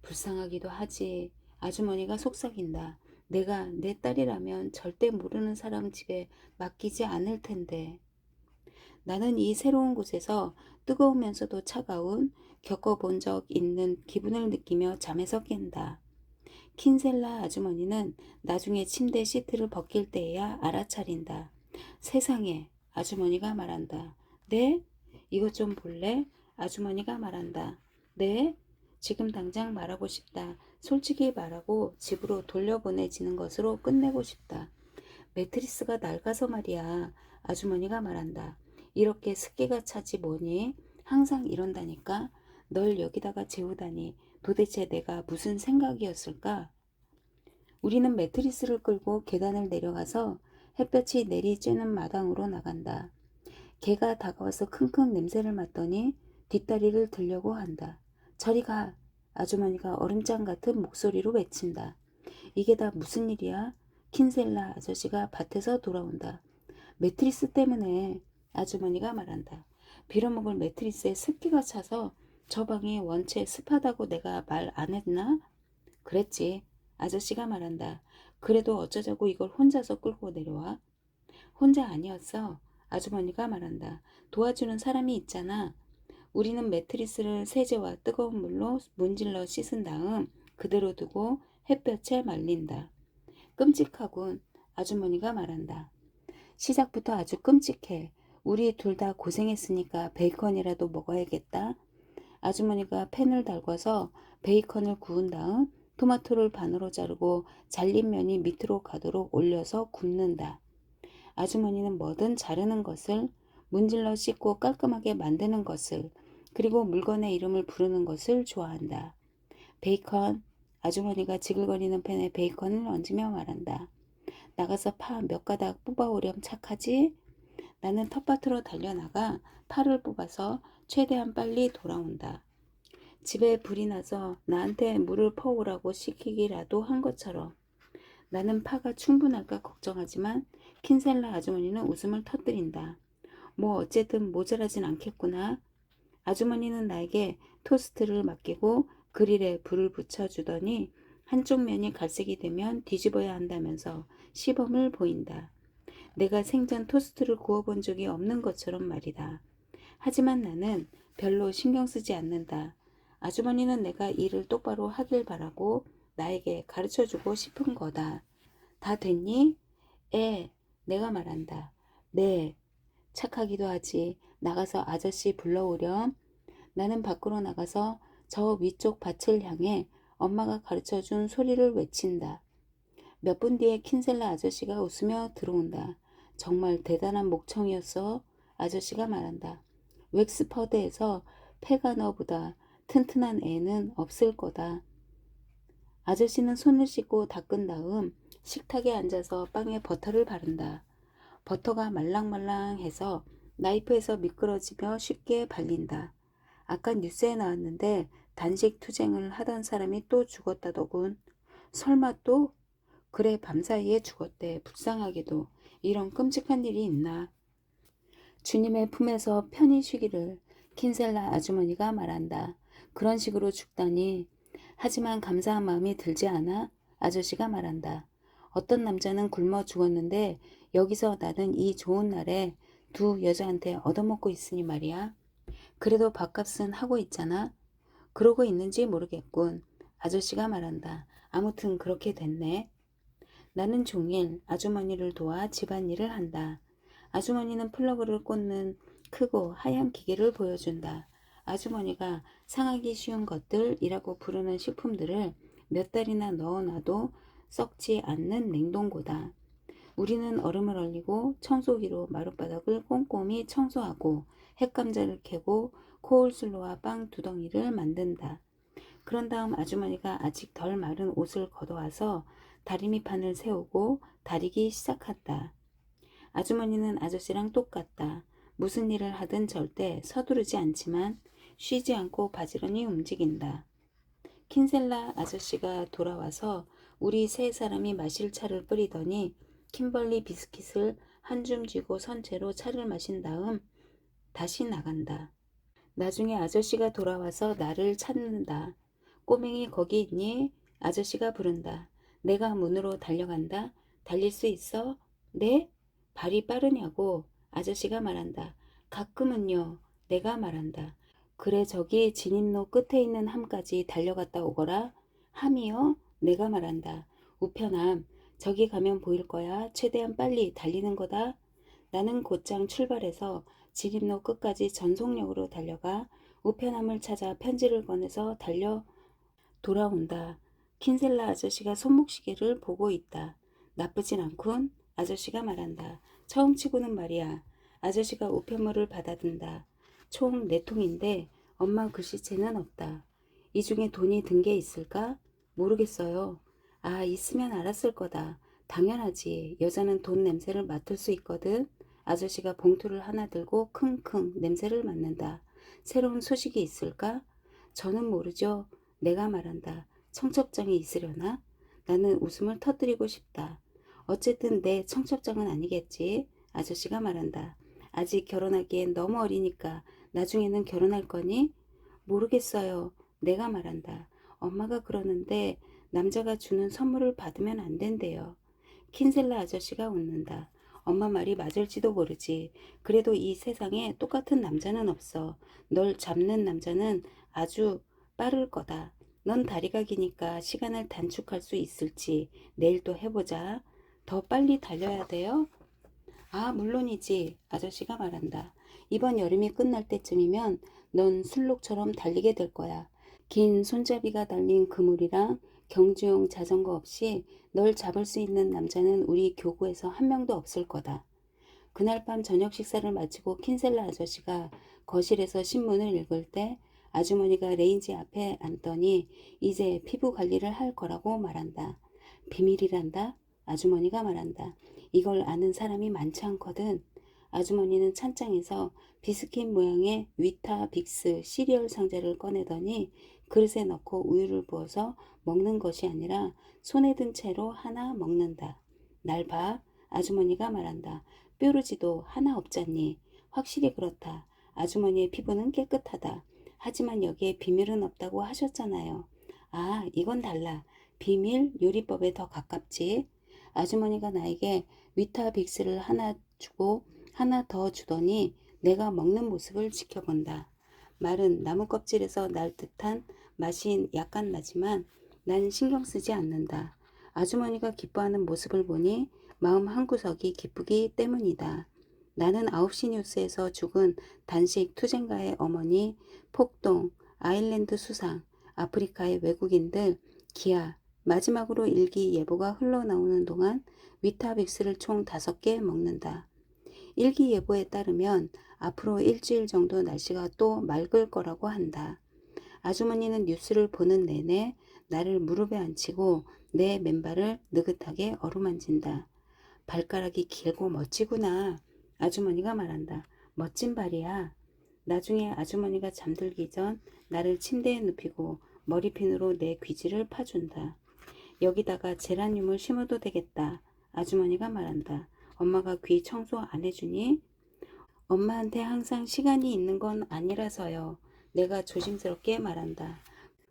불쌍하기도 하지. 아주머니가 속삭인다. 내가 내 딸이라면 절대 모르는 사람 집에 맡기지 않을 텐데. 나는 이 새로운 곳에서 뜨거우면서도 차가운 겪어본 적 있는 기분을 느끼며 잠에서 깬다. 킨셀라 아주머니는 나중에 침대 시트를 벗길 때에야 알아차린다. 세상에, 아주머니가 말한다. 네? 이것 좀 볼래? 아주머니가 말한다. 네? 지금 당장 말하고 싶다. 솔직히 말하고 집으로 돌려보내지는 것으로 끝내고 싶다. 매트리스가 낡아서 말이야. 아주머니가 말한다. 이렇게 습기가 차지 뭐니? 항상 이런다니까. 널 여기다가 재우다니 도대체 내가 무슨 생각이었을까? 우리는 매트리스를 끌고 계단을 내려가서 햇볕이 내리쬐는 마당으로 나간다. 개가 다가와서 킁킁 냄새를 맡더니 뒷다리를 들려고 한다. 저리 가! 아주머니가 얼음장 같은 목소리로 외친다. 이게 다 무슨 일이야? 킨셀라 아저씨가 밭에서 돌아온다. 매트리스 때문에. 아주머니가 말한다. 빌어먹을 매트리스에 습기가 차서 저 방이 원체 습하다고 내가 말 안 했나? 그랬지. 아저씨가 말한다. 그래도 어쩌자고 이걸 혼자서 끌고 내려와? 혼자 아니었어. 아주머니가 말한다. 도와주는 사람이 있잖아. 우리는 매트리스를 세제와 뜨거운 물로 문질러 씻은 다음 그대로 두고 햇볕에 말린다. 끔찍하군. 아주머니가 말한다. 시작부터 아주 끔찍해. 우리 둘 다 고생했으니까 베이컨이라도 먹어야겠다. 아주머니가 팬을 달궈서 베이컨을 구운 다음 토마토를 반으로 자르고 잘린 면이 밑으로 가도록 올려서 굽는다. 아주머니는 뭐든 자르는 것을, 문질러 씻고 깔끔하게 만드는 것을, 그리고 물건의 이름을 부르는 것을 좋아한다. 베이컨. 아주머니가 지글거리는 팬에 베이컨을 얹으며 말한다. 나가서 파 몇 가닥 뽑아오렴 착하지? 나는 텃밭으로 달려나가 파를 뽑아서 최대한 빨리 돌아온다. 집에 불이 나서 나한테 물을 퍼오라고 시키기라도 한 것처럼. 나는 파가 충분할까 걱정하지만 킨셀라 아주머니는 웃음을 터뜨린다. 뭐 어쨌든 모자라진 않겠구나. 아주머니는 나에게 토스트를 맡기고 그릴에 불을 붙여주더니 한쪽 면이 갈색이 되면 뒤집어야 한다면서 시범을 보인다. 내가 생전 토스트를 구워본 적이 없는 것처럼 말이다. 하지만 나는 별로 신경 쓰지 않는다. 아주머니는 내가 일을 똑바로 하길 바라고 나에게 가르쳐주고 싶은 거다. 다 됐니? 내가 말한다. 네, 착하기도 하지. 나가서 아저씨 불러오렴. 나는 밖으로 나가서 저 위쪽 밭을 향해 엄마가 가르쳐준 소리를 외친다. 몇 분 뒤에 킨셀라 아저씨가 웃으며 들어온다. 정말 대단한 목청이었어. 아저씨가 말한다. 웩스퍼드에서 패가 너보다 튼튼한 애는 없을 거다. 아저씨는 손을 씻고 닦은 다음 식탁에 앉아서 빵에 버터를 바른다. 버터가 말랑말랑해서 나이프에서 미끄러지며 쉽게 발린다. 아까 뉴스에 나왔는데 단식 투쟁을 하던 사람이 또 죽었다더군. 설마 또? 그래, 밤사이에 죽었대. 불쌍하게도. 이런 끔찍한 일이 있나. 주님의 품에서 편히 쉬기를. 킨셀라 아주머니가 말한다. 그런 식으로 죽다니. 하지만 감사한 마음이 들지 않아? 아저씨가 말한다. 어떤 남자는 굶어 죽었는데 여기서 나는 이 좋은 날에 두 여자한테 얻어먹고 있으니 말이야. 그래도 밥값은 하고 있잖아. 그러고 있는지 모르겠군. 아저씨가 말한다. 아무튼 그렇게 됐네. 나는 종일 아주머니를 도와 집안일을 한다. 아주머니는 플러그를 꽂는 크고 하얀 기계를 보여준다. 아주머니가 상하기 쉬운 것들이라고 부르는 식품들을 몇 달이나 넣어놔도 썩지 않는 냉동고다. 우리는 얼음을 얼리고 청소기로 마룻바닥을 꼼꼼히 청소하고 햇감자를 캐고 코울슬로와 빵 두덩이를 만든다. 그런 다음 아주머니가 아직 덜 마른 옷을 걷어와서 다리미판을 세우고 다리기 시작한다. 아주머니는 아저씨랑 똑같다. 무슨 일을 하든 절대 서두르지 않지만 쉬지 않고 바지런히 움직인다. 킨셀라 아저씨가 돌아와서 우리 세 사람이 마실 차를 끓이더니 킴벌리 비스킷을 한 줌 쥐고 선체로 차를 마신 다음 다시 나간다. 나중에 아저씨가 돌아와서 나를 찾는다. 꼬맹이 거기 있니? 아저씨가 부른다. 내가 문으로 달려간다. 달릴 수 있어? 네? 발이 빠르냐고? 아저씨가 말한다. 가끔은요. 내가 말한다. 그래 저기 진입로 끝에 있는 함까지 달려갔다 오거라. 함이요? 내가 말한다. 우편함. 저기 가면 보일 거야. 최대한 빨리 달리는 거다. 나는 곧장 출발해서 진입로 끝까지 전속력으로 달려가 우편함을 찾아 편지를 꺼내서 달려 돌아온다. 킨셀라 아저씨가 손목시계를 보고 있다. 나쁘진 않군. 아저씨가 말한다. 처음 치고는 말이야. 아저씨가 우편물을 받아든다. 총 4통인데 엄마 글씨체는 없다. 이 중에 돈이 든 게 있을까? 모르겠어요. 아, 있으면 알았을 거다. 당연하지. 여자는 돈 냄새를 맡을 수 있거든. 아저씨가 봉투를 하나 들고 킁킁 냄새를 맡는다. 새로운 소식이 있을까? 저는 모르죠. 내가 말한다. 청첩장이 있으려나? 나는 웃음을 터뜨리고 싶다. 어쨌든 내 청첩장은 아니겠지. 아저씨가 말한다. 아직 결혼하기엔 너무 어리니까 나중에는 결혼할 거니? 모르겠어요. 내가 말한다. 엄마가 그러는데 남자가 주는 선물을 받으면 안 된대요. 킨셀라 아저씨가 웃는다. 엄마 말이 맞을지도 모르지. 그래도 이 세상에 똑같은 남자는 없어. 널 잡는 남자는 아주 빠를 거다. 넌 다리가 기니까 시간을 단축할 수 있을지 내일 또 해보자. 더 빨리 달려야 돼요? 아, 물론이지. 아저씨가 말한다. 이번 여름이 끝날 때쯤이면 넌 술록처럼 달리게 될 거야. 긴 손잡이가 달린 그물이랑 경주용 자전거 없이 널 잡을 수 있는 남자는 우리 교구에서 한 명도 없을 거다. 그날 밤 저녁 식사를 마치고 킨셀라 아저씨가 거실에서 신문을 읽을 때 아주머니가 레인지 앞에 앉더니 이제 피부 관리를 할 거라고 말한다. 비밀이란다. 아주머니가 말한다. 이걸 아는 사람이 많지 않거든. 아주머니는 찬장에서 비스킷 모양의 위타빅스 시리얼 상자를 꺼내더니 그릇에 넣고 우유를 부어서 먹는 것이 아니라 손에 든 채로 하나 먹는다. 날 봐. 아주머니가 말한다. 뾰루지도 하나 없잖니. 확실히 그렇다. 아주머니의 피부는 깨끗하다. 하지만 여기에 비밀은 없다고 하셨잖아요. 아, 이건 달라. 비밀 요리법에 더 가깝지. 아주머니가 나에게 위타빅스를 하나 주고 하나 더 주더니 내가 먹는 모습을 지켜본다. 말은 나무 껍질에서 날 듯한 맛이 약간 나지만 난 신경 쓰지 않는다. 아주머니가 기뻐하는 모습을 보니 마음 한구석이 기쁘기 때문이다. 나는 9시 뉴스에서 죽은 단식 투쟁가의 어머니, 폭동, 아일랜드 수상, 아프리카의 외국인들, 기아, 마지막으로 일기 예보가 흘러나오는 동안 위타빅스를 총 5개 먹는다. 일기예보에 따르면 앞으로 일주일 정도 날씨가 또 맑을 거라고 한다. 아주머니는 뉴스를 보는 내내 나를 무릎에 앉히고 내 맨발을 느긋하게 어루만진다. 발가락이 길고 멋지구나. 아주머니가 말한다. 멋진 발이야. 나중에 아주머니가 잠들기 전 나를 침대에 눕히고 머리핀으로 내 귀지를 파준다. 여기다가 제라늄을 심어도 되겠다. 아주머니가 말한다. 엄마가 귀 청소 안 해주니? 엄마한테 항상 시간이 있는 건 아니라서요. 내가 조심스럽게 말한다.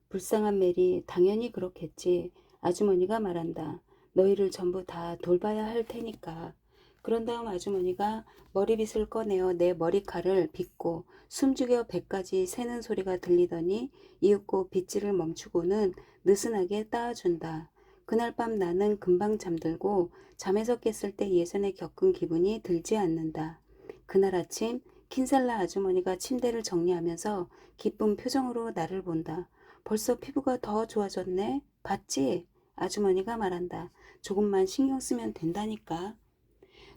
불쌍한 메리, 당연히 그렇겠지. 아주머니가 말한다. 너희를 전부 다 돌봐야 할 테니까. 그런 다음 아주머니가 머리빗을 꺼내어 내 머리칼을 빗고 숨죽여 배까지 새는 소리가 들리더니 이윽고 빗질을 멈추고는 느슨하게 따아준다. 그날 밤 나는 금방 잠들고 잠에서 깼을 때 예전에 겪은 기분이 들지 않는다. 그날 아침 킨살라 아주머니가 침대를 정리하면서 기쁜 표정으로 나를 본다. 벌써 피부가 더 좋아졌네? 봤지? 아주머니가 말한다. 조금만 신경 쓰면 된다니까.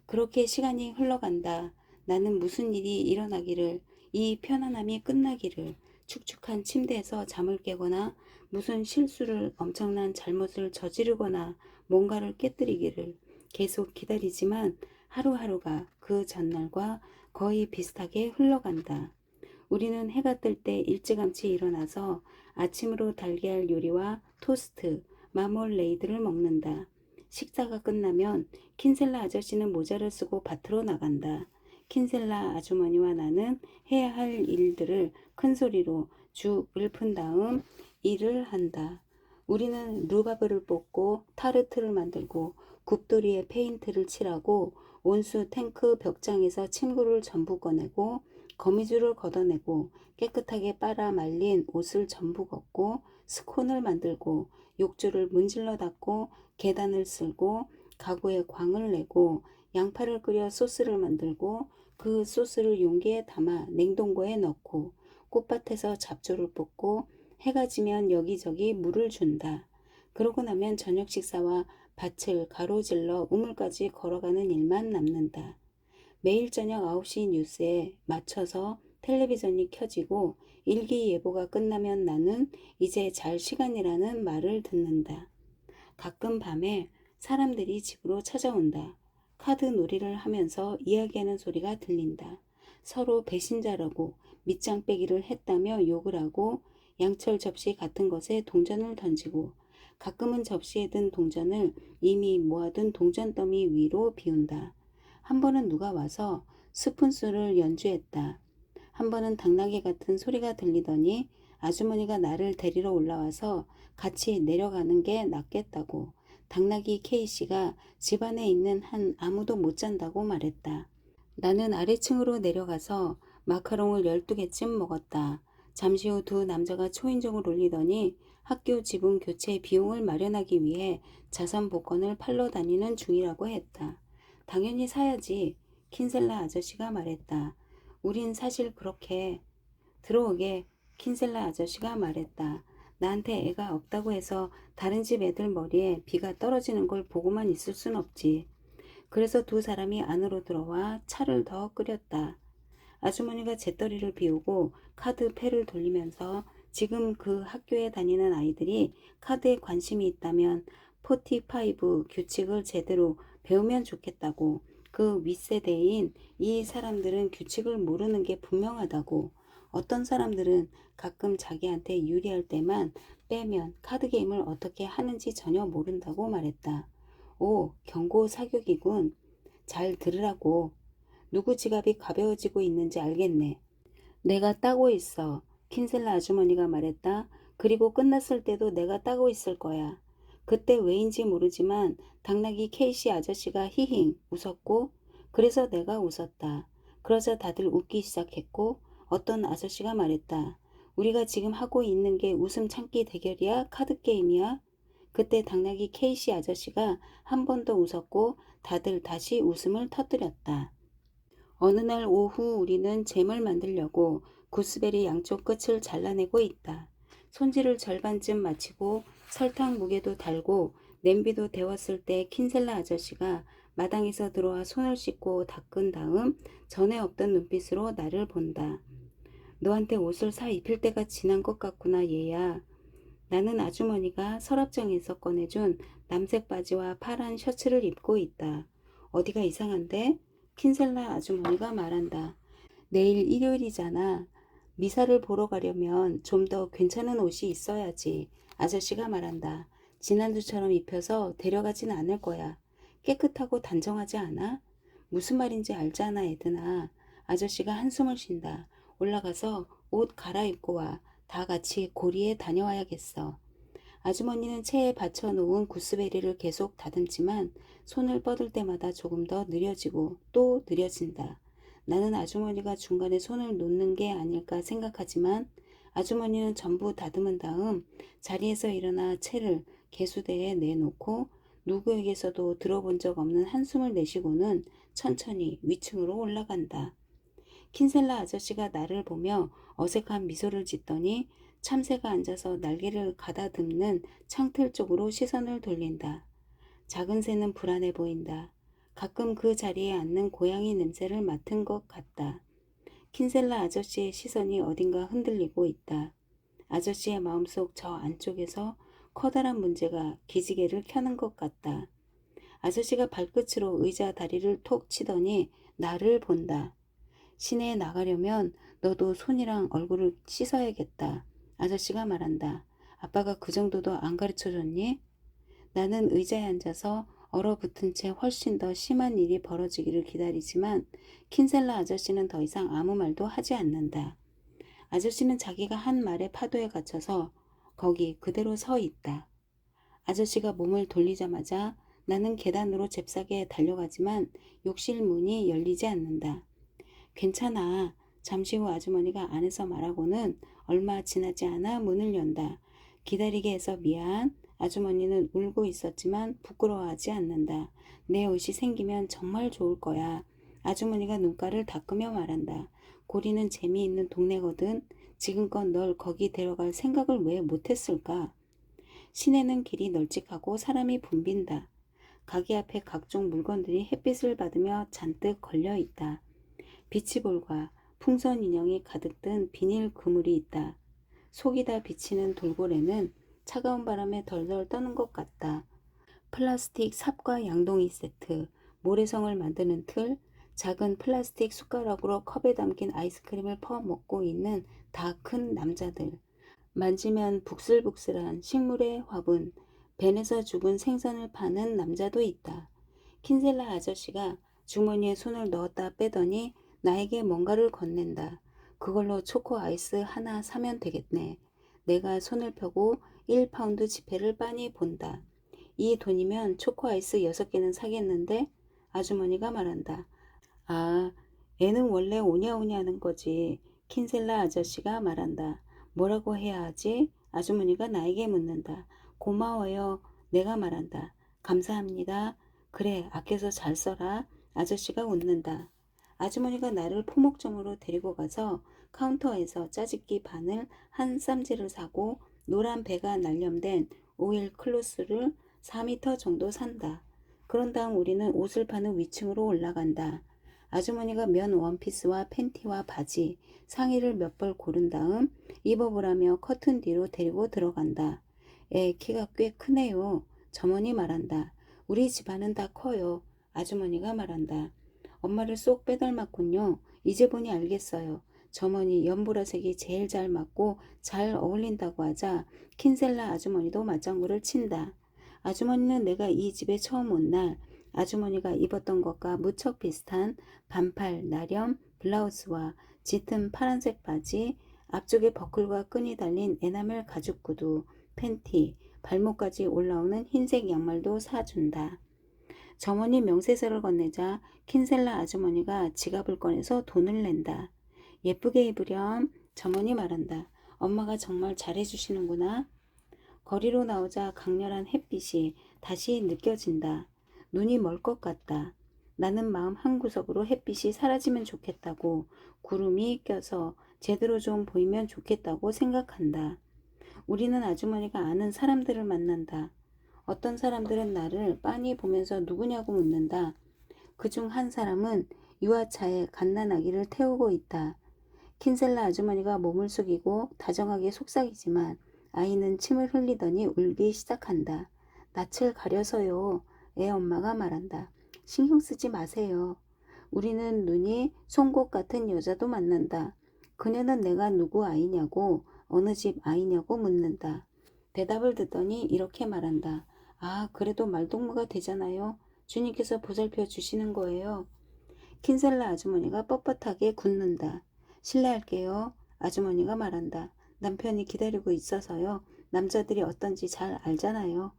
그렇게 시간이 흘러간다. 나는 무슨 일이 일어나기를, 이 편안함이 끝나기를, 축축한 침대에서 잠을 깨거나 무슨 실수를 엄청난 잘못을 저지르거나 뭔가를 깨뜨리기를 계속 기다리지만 하루하루가 그 전날과 거의 비슷하게 흘러간다. 우리는 해가 뜰 때 일찌감치 일어나서 아침으로 달걀 요리와 토스트, 마몰레이드를 먹는다. 식사가 끝나면 킨셀라 아저씨는 모자를 쓰고 밭으로 나간다. 킨셀라 아주머니와 나는 해야 할 일들을 큰 소리로 죽을 푼 다음 일을 한다. 우리는 루바브를 뽑고 타르트를 만들고 굽돌이에 페인트를 칠하고 온수 탱크 벽장에서 침구를 전부 꺼내고 거미줄을 걷어내고 깨끗하게 빨아 말린 옷을 전부 걷고 스콘을 만들고 욕조를 문질러 닦고 계단을 쓸고 가구에 광을 내고 양파를 끓여 소스를 만들고 그 소스를 용기에 담아 냉동고에 넣고 꽃밭에서 잡초를 뽑고 해가 지면 여기저기 물을 준다. 그러고 나면 저녁 식사와 밭을 가로질러 우물까지 걸어가는 일만 남는다. 매일 저녁 9시 뉴스에 맞춰서 텔레비전이 켜지고 일기예보가 끝나면 나는 이제 잘 시간이라는 말을 듣는다. 가끔 밤에 사람들이 집으로 찾아온다. 카드 놀이를 하면서 이야기하는 소리가 들린다. 서로 배신자라고 밑장 빼기를 했다며 욕을 하고 양철 접시 같은 것에 동전을 던지고 가끔은 접시에 든 동전을 이미 모아둔 동전 더미 위로 비운다. 한 번은 누가 와서 스푼수를 연주했다. 한 번은 당나귀 같은 소리가 들리더니 아주머니가 나를 데리러 올라와서 같이 내려가는 게 낫겠다고 당나귀 K씨가 집안에 있는 한 아무도 못 잔다고 말했다. 나는 아래층으로 내려가서 마카롱을 12개쯤 먹었다. 잠시 후 두 남자가 초인종을 울리더니 학교 지붕 교체 비용을 마련하기 위해 자선 복권을 팔러 다니는 중이라고 했다. 당연히 사야지. 킨셀라 아저씨가 말했다. 우린 사실 그렇게 들어오게 킨셀라 아저씨가 말했다. 나한테 애가 없다고 해서 다른 집 애들 머리에 비가 떨어지는 걸 보고만 있을 순 없지. 그래서 두 사람이 안으로 들어와 차를 더 끓였다. 아주머니가 재떨이를 비우고 카드 패를 돌리면서 지금 그 학교에 다니는 아이들이 카드에 관심이 있다면 45 규칙을 제대로 배우면 좋겠다고. 그 윗세대인 이 사람들은 규칙을 모르는 게 분명하다고. 어떤 사람들은 가끔 자기한테 유리할 때만 빼면 카드 게임을 어떻게 하는지 전혀 모른다고 말했다. 오, 경고 사격이군. 잘 들으라고. 누구 지갑이 가벼워지고 있는지 알겠네. 내가 따고 있어. 킨셀라 아주머니가 말했다. 그리고 끝났을 때도 내가 따고 있을 거야. 그때 왜인지 모르지만 당나귀 케이시 아저씨가 히힝 웃었고 그래서 내가 웃었다. 그러자 다들 웃기 시작했고 어떤 아저씨가 말했다. 우리가 지금 하고 있는 게 웃음 참기 대결이야? 카드 게임이야? 그때 당나귀 케이시 아저씨가 한 번 더 웃었고 다들 다시 웃음을 터뜨렸다. 어느 날 오후 우리는 잼을 만들려고 구스베리 양쪽 끝을 잘라내고 있다. 손질을 절반쯤 마치고 설탕 무게도 달고 냄비도 데웠을 때 킨셀라 아저씨가 마당에서 들어와 손을 씻고 닦은 다음 전에 없던 눈빛으로 나를 본다. 너한테 옷을 사 입힐 때가 지난 것 같구나 얘야. 나는 아주머니가 서랍장에서 꺼내준 남색 바지와 파란 셔츠를 입고 있다. 어디가 이상한데? 킨셀라 아주머니가 말한다. 내일 일요일이잖아. 미사를 보러 가려면 좀 더 괜찮은 옷이 있어야지. 아저씨가 말한다. 지난주처럼 입혀서 데려가진 않을 거야. 깨끗하고 단정하지 않아? 무슨 말인지 알잖아, 에드나. 아저씨가 한숨을 쉰다. 올라가서 옷 갈아입고 와. 다 같이 고리에 다녀와야겠어. 아주머니는 체에 받쳐놓은 구스베리를 계속 다듬지만 손을 뻗을 때마다 조금 더 느려지고 또 느려진다. 나는 아주머니가 중간에 손을 놓는 게 아닐까 생각하지만 아주머니는 전부 다듬은 다음 자리에서 일어나 채를 개수대에 내놓고 누구에게서도 들어본 적 없는 한숨을 내쉬고는 천천히 위층으로 올라간다. 킨셀라 아저씨가 나를 보며 어색한 미소를 짓더니 참새가 앉아서 날개를 가다듬는 창틀 쪽으로 시선을 돌린다. 작은 새는 불안해 보인다. 가끔 그 자리에 앉는 고양이 냄새를 맡은 것 같다. 킨셀라 아저씨의 시선이 어딘가 흔들리고 있다. 아저씨의 마음속 저 안쪽에서 커다란 문제가 기지개를 켜는 것 같다. 아저씨가 발끝으로 의자 다리를 톡 치더니 나를 본다. 시내에 나가려면 너도 손이랑 얼굴을 씻어야겠다. 아저씨가 말한다. 아빠가 그 정도도 안 가르쳐줬니? 나는 의자에 앉아서 얼어붙은 채 훨씬 더 심한 일이 벌어지기를 기다리지만 킨셀라 아저씨는 더 이상 아무 말도 하지 않는다. 아저씨는 자기가 한 말의 파도에 갇혀서 거기 그대로 서 있다. 아저씨가 몸을 돌리자마자 나는 계단으로 잽싸게 달려가지만 욕실 문이 열리지 않는다. 괜찮아. 잠시 후 아주머니가 안에서 말하고는 얼마 지나지 않아 문을 연다. 기다리게 해서 미안. 아주머니는 울고 있었지만 부끄러워하지 않는다. 내 옷이 생기면 정말 좋을 거야. 아주머니가 눈가를 닦으며 말한다. 고리는 재미있는 동네거든. 지금껏 널 거기 데려갈 생각을 왜 못했을까? 시내는 길이 널찍하고 사람이 붐빈다. 가게 앞에 각종 물건들이 햇빛을 받으며 잔뜩 걸려 있다. 비치볼과 풍선 인형이 가득 든 비닐 그물이 있다. 속이 다 비치는 돌고래는 차가운 바람에 덜덜 떠는 것 같다. 플라스틱 삽과 양동이 세트, 모래성을 만드는 틀, 작은 플라스틱 숟가락으로 컵에 담긴 아이스크림을 퍼먹고 있는 다 큰 남자들. 만지면 북슬북슬한 식물의 화분, 벤에서 죽은 생선을 파는 남자도 있다. 킨셀라 아저씨가 주머니에 손을 넣었다 빼더니 나에게 뭔가를 건넨다. 그걸로 초코 아이스 하나 사면 되겠네. 내가 손을 펴고 1파운드 지폐를 빤히 본다. 이 돈이면 초코 아이스 6개는 사겠는데? 아주머니가 말한다. 아, 애는 원래 오냐오냐 하는 거지. 킨셀라 아저씨가 말한다. 뭐라고 해야 하지? 아주머니가 나에게 묻는다. 고마워요. 내가 말한다. 감사합니다. 그래, 아껴서 잘 써라. 아저씨가 웃는다. 아주머니가 나를 포목점으로 데리고 가서 카운터에서 짜집기 바늘 한 쌈지를 사고 노란 배가 날념된 오일 클로스를 4미터 정도 산다. 그런 다음 우리는 옷을 파는 위층으로 올라간다. 아주머니가 면 원피스와 팬티와 바지, 상의를 몇 벌 고른 다음 입어보라며 커튼 뒤로 데리고 들어간다. 키가 꽤 크네요. 점원이 말한다. 우리 집안은 다 커요. 아주머니가 말한다. 엄마를 쏙 빼닮았군요. 이제 보니 알겠어요. 점원이 연보라색이 제일 잘 맞고 잘 어울린다고 하자 킨셀라 아주머니도 맞장구를 친다. 아주머니는 내가 이 집에 처음 온 날 아주머니가 입었던 것과 무척 비슷한 반팔 나렴 블라우스와 짙은 파란색 바지, 앞쪽에 버클과 끈이 달린 에나멜 가죽 구두, 팬티, 발목까지 올라오는 흰색 양말도 사준다. 점원이 명세서를 건네자 킨셀라 아주머니가 지갑을 꺼내서 돈을 낸다. 예쁘게 입으렴. 점원이 말한다. 엄마가 정말 잘해주시는구나. 거리로 나오자 강렬한 햇빛이 다시 느껴진다. 눈이 멀 것 같다. 나는 마음 한구석으로 햇빛이 사라지면 좋겠다고, 구름이 껴서 제대로 좀 보이면 좋겠다고 생각한다. 우리는 아주머니가 아는 사람들을 만난다. 어떤 사람들은 나를 빤히 보면서 누구냐고 묻는다. 그중 한 사람은 유아차에 갓난아기를 태우고 있다. 킨셀라 아주머니가 몸을 숙이고 다정하게 속삭이지만 아이는 침을 흘리더니 울기 시작한다. 낯을 가려서요. 애 엄마가 말한다. 신경 쓰지 마세요. 우리는 눈이 송곳 같은 여자도 만난다. 그녀는 내가 누구 아이냐고 어느 집 아이냐고 묻는다. 대답을 듣더니 이렇게 말한다. 아, 그래도 말동무가 되잖아요. 주님께서 보살펴 주시는 거예요. 킨셀라 아주머니가 뻣뻣하게 굳는다. 실례할게요. 아주머니가 말한다. 남편이 기다리고 있어서요. 남자들이 어떤지 잘 알잖아요.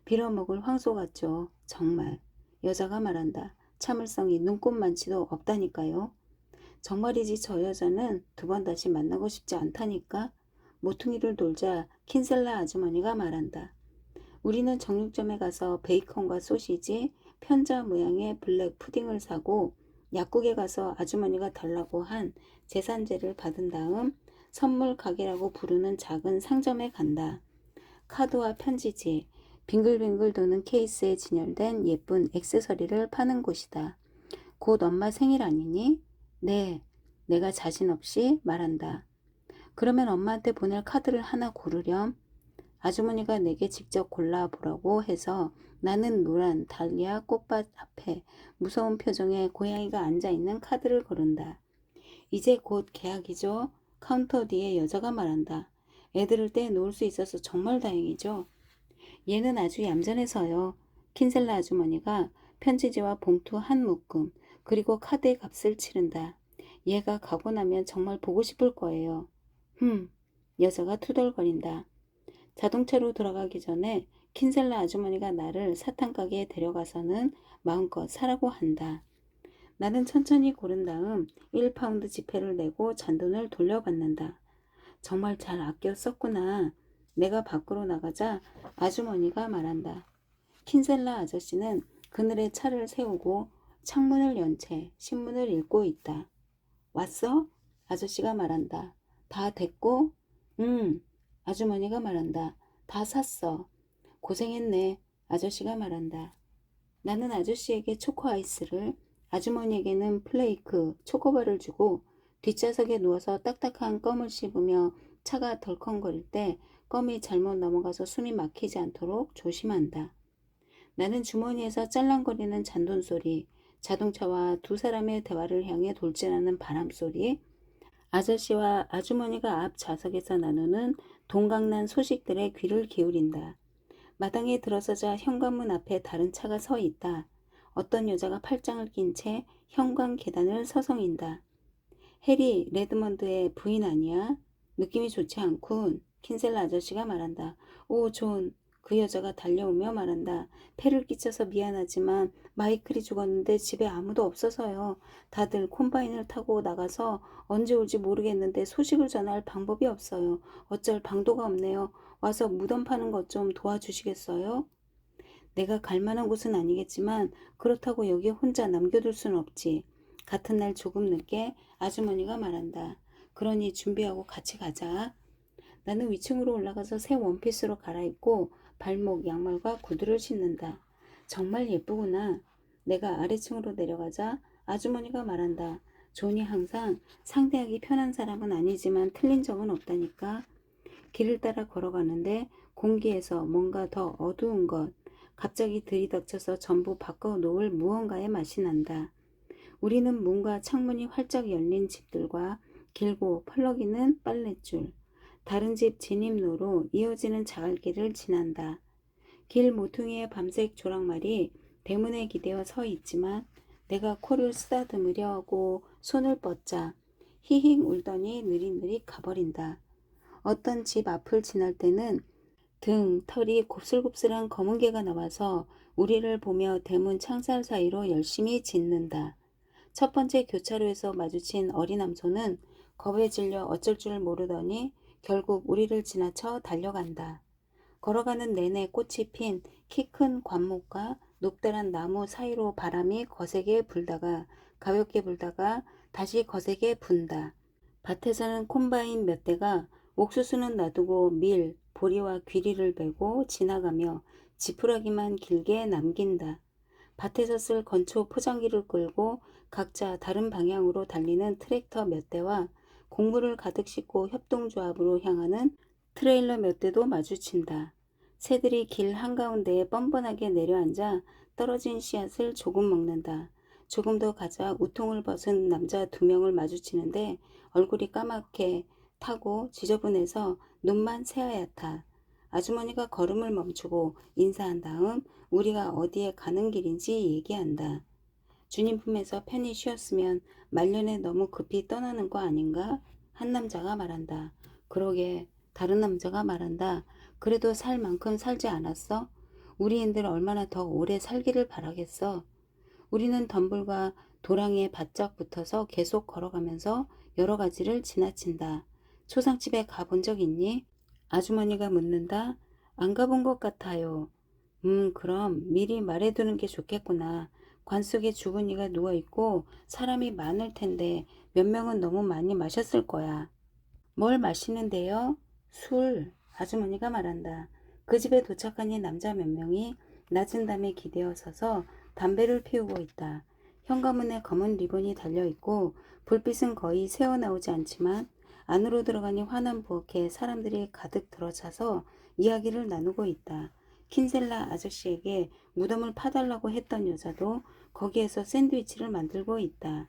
빌어먹을 황소 같죠. 정말. 여자가 말한다. 참을성이 눈꼽만치도 없다니까요. 정말이지 저 여자는 두 번 다시 만나고 싶지 않다니까. 모퉁이를 돌자 킨셀라 아주머니가 말한다. 우리는 정육점에 가서 베이컨과 소시지, 편자 모양의 블랙 푸딩을 사고 약국에 가서 아주머니가 달라고 한 제산제를 받은 다음 선물 가게라고 부르는 작은 상점에 간다. 카드와 편지지, 빙글빙글 도는 케이스에 진열된 예쁜 액세서리를 파는 곳이다. 곧 엄마 생일 아니니? 네, 내가 자신 없이 말한다. 그러면 엄마한테 보낼 카드를 하나 고르렴. 아주머니가 내게 직접 골라보라고 해서 나는 노란 달리아 꽃밭 앞에 무서운 표정의 고양이가 앉아있는 카드를 고른다. 이제 곧 개학이죠. 카운터 뒤에 여자가 말한다. 애들을 떼놓을 수 있어서 정말 다행이죠. 얘는 아주 얌전해서요. 킨셀라 아주머니가 편지지와 봉투 한 묶음 그리고 카드의 값을 치른다. 얘가 가고 나면 정말 보고 싶을 거예요. 여자가 투덜거린다. 자동차로 돌아가기 전에 킨셀라 아주머니가 나를 사탕가게에 데려가서는 마음껏 사라고 한다. 나는 천천히 고른 다음 1파운드 지폐를 내고 잔돈을 돌려받는다. 정말 잘 아껴 썼구나. 내가 밖으로 나가자 아주머니가 말한다. 킨셀라 아저씨는 그늘에 차를 세우고 창문을 연 채 신문을 읽고 있다. 왔어? 아저씨가 말한다. 다 됐고? 아주머니가 말한다. 다 샀어. 고생했네. 아저씨가 말한다. 나는 아저씨에게 초코 아이스를, 아주머니에게는 플레이크, 초코바를 주고 뒷좌석에 누워서 딱딱한 껌을 씹으며 차가 덜컹거릴 때 껌이 잘못 넘어가서 숨이 막히지 않도록 조심한다. 나는 주머니에서 짤랑거리는 잔돈 소리, 자동차와 두 사람의 대화를 향해 돌진하는 바람 소리, 아저씨와 아주머니가 앞 좌석에서 나누는 동강난 소식들에 귀를 기울인다. 마당에 들어서자 현관문 앞에 다른 차가 서 있다. 어떤 여자가 팔짱을 낀 채 현관 계단을 서성인다. 해리 레드먼드의 부인 아니야? 느낌이 좋지 않군. 킨셀라 아저씨가 말한다. 오, 존. 그 여자가 달려오며 말한다. 폐를 끼쳐서 미안하지만 마이클이 죽었는데 집에 아무도 없어서요. 다들 콤바인을 타고 나가서 언제 올지 모르겠는데 소식을 전할 방법이 없어요. 어쩔 방도가 없네요. 와서 무덤 파는 것 좀 도와주시겠어요? 내가 갈 만한 곳은 아니겠지만 그렇다고 여기 혼자 남겨둘 순 없지. 같은 날 조금 늦게 아주머니가 말한다. 그러니 준비하고 같이 가자. 나는 위층으로 올라가서 새 원피스로 갈아입고 발목 양말과 구두를 신는다. 정말 예쁘구나. 내가 아래층으로 내려가자 아주머니가 말한다. 존이 항상 상대하기 편한 사람은 아니지만 틀린 적은 없다니까. 길을 따라 걸어가는데 공기에서 뭔가 더 어두운 것, 갑자기 들이닥쳐서 전부 바꿔놓을 무언가의 맛이 난다. 우리는 문과 창문이 활짝 열린 집들과 길고 펄럭이는 빨랫줄, 다른 집 진입로로 이어지는 자갈길을 지난다. 길 모퉁이의 밤색 조랑말이 대문에 기대어 서 있지만 내가 코를 쓰다듬으려 하고 손을 뻗자 히힝 울더니 느릿느릿 가버린다. 어떤 집 앞을 지날 때는 등, 털이 곱슬곱슬한 검은 개가 나와서 우리를 보며 대문 창살 사이로 열심히 짖는다. 첫 번째 교차로에서 마주친 어린 남소는 겁에 질려 어쩔 줄 모르더니 결국 우리를 지나쳐 달려간다. 걸어가는 내내 꽃이 핀 키 큰 관목과 높다란 나무 사이로 바람이 거세게 불다가 가볍게 불다가 다시 거세게 분다. 밭에서는 콤바인 몇 대가 옥수수는 놔두고 밀, 보리와 귀리를 베고 지나가며 지푸라기만 길게 남긴다. 밭에서 쓸 건초 포장기를 끌고 각자 다른 방향으로 달리는 트랙터 몇 대와 곡물을 가득 싣고 협동조합으로 향하는 트레일러 몇 대도 마주친다. 새들이 길 한가운데에 뻔뻔하게 내려앉아 떨어진 씨앗을 조금 먹는다. 조금 더 가자 우통을 벗은 남자 2명을 마주치는데 얼굴이 까맣게 타고 지저분해서 눈만 새하얗다. 아주머니가 걸음을 멈추고 인사한 다음 우리가 어디에 가는 길인지 얘기한다. 주님 품에서 편히 쉬었으면 말년에 너무 급히 떠나는 거 아닌가? 한 남자가 말한다. 그러게. 다른 남자가 말한다. 그래도 살 만큼 살지 않았어? 우리인들 얼마나 더 오래 살기를 바라겠어. 우리는 덤불과 도랑에 바짝 붙어서 계속 걸어가면서 여러 가지를 지나친다. 초상집에 가본 적 있니? 아주머니가 묻는다. 안 가본 것 같아요. 그럼 미리 말해두는 게 좋겠구나. 관 속에 죽은 이가 누워있고 사람이 많을 텐데 몇 명은 너무 많이 마셨을 거야. 뭘 마시는데요? 술. 아주머니가 말한다. 그 집에 도착한 이 남자 몇 명이 낮은 담에 기대어 서서 담배를 피우고 있다. 현관문에 검은 리본이 달려있고 불빛은 거의 새어나오지 않지만 안으로 들어가니 환한 부엌에 사람들이 가득 들어차서 이야기를 나누고 있다. 킨셀라 아저씨에게 무덤을 파달라고 했던 여자도 거기에서 샌드위치를 만들고 있다.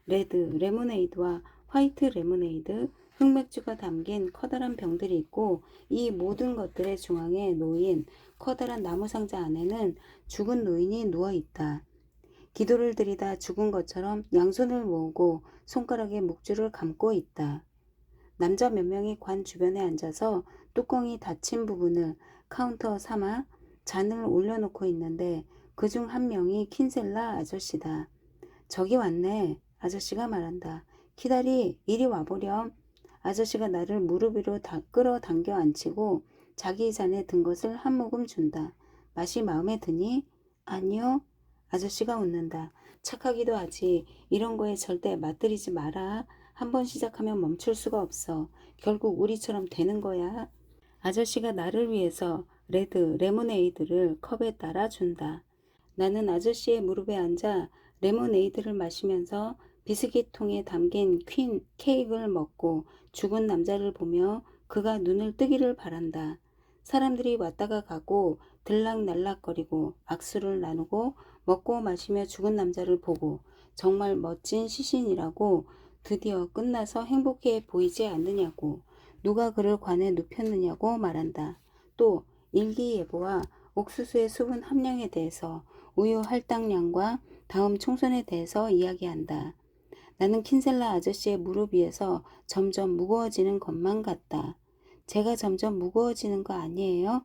레드 레모네이드와 화이트 레모네이드, 흑맥주가 담긴 커다란 병들이 있고 이 모든 것들의 중앙에 놓인 커다란 나무 상자 안에는 죽은 노인이 누워 있다. 기도를 드리다 죽은 것처럼 양손을 모으고 손가락에 묵주를 감고 있다. 남자 몇 명이 관 주변에 앉아서 뚜껑이 닫힌 부분을 카운터 삼아 잔을 올려놓고 있는데 그중 한 명이 킨셀라 아저씨다. 저기 왔네. 아저씨가 말한다. 키다리 이리 와보렴. 아저씨가 나를 무릎 위로 끌어당겨 앉히고 자기 잔에 든 것을 한 모금 준다. 맛이 마음에 드니? 아니요. 아저씨가 웃는다. 착하기도 하지. 이런 거에 절대 맛들이지 마라. 한번 시작하면 멈출 수가 없어. 결국 우리처럼 되는 거야. 아저씨가 나를 위해서 레드 레모네이드를 컵에 따라 준다. 나는 아저씨의 무릎에 앉아 레모네이드를 마시면서 비스킷통에 담긴 퀸 케이크를 먹고 죽은 남자를 보며 그가 눈을 뜨기를 바란다. 사람들이 왔다가 가고 들락날락거리고 악수를 나누고 먹고 마시며 죽은 남자를 보고 정말 멋진 시신이라고 드디어 끝나서 행복해 보이지 않느냐고 누가 그를 관에 눕혔느냐고 말한다. 또 일기예보와 옥수수의 수분 함량에 대해서 우유 할당량과 다음 총선에 대해서 이야기한다. 나는 킨셀라 아저씨의 무릎 위에서 점점 무거워지는 것만 같다. 제가 점점 무거워지는 거 아니에요?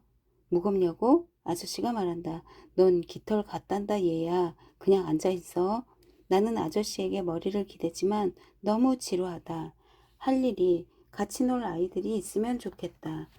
무겁냐고? 아저씨가 말한다. 넌 깃털 같단다 얘야. 그냥 앉아있어. 나는 아저씨에게 머리를 기대지만 너무 지루하다. 할 일이 같이 놀 아이들이 있으면 좋겠다.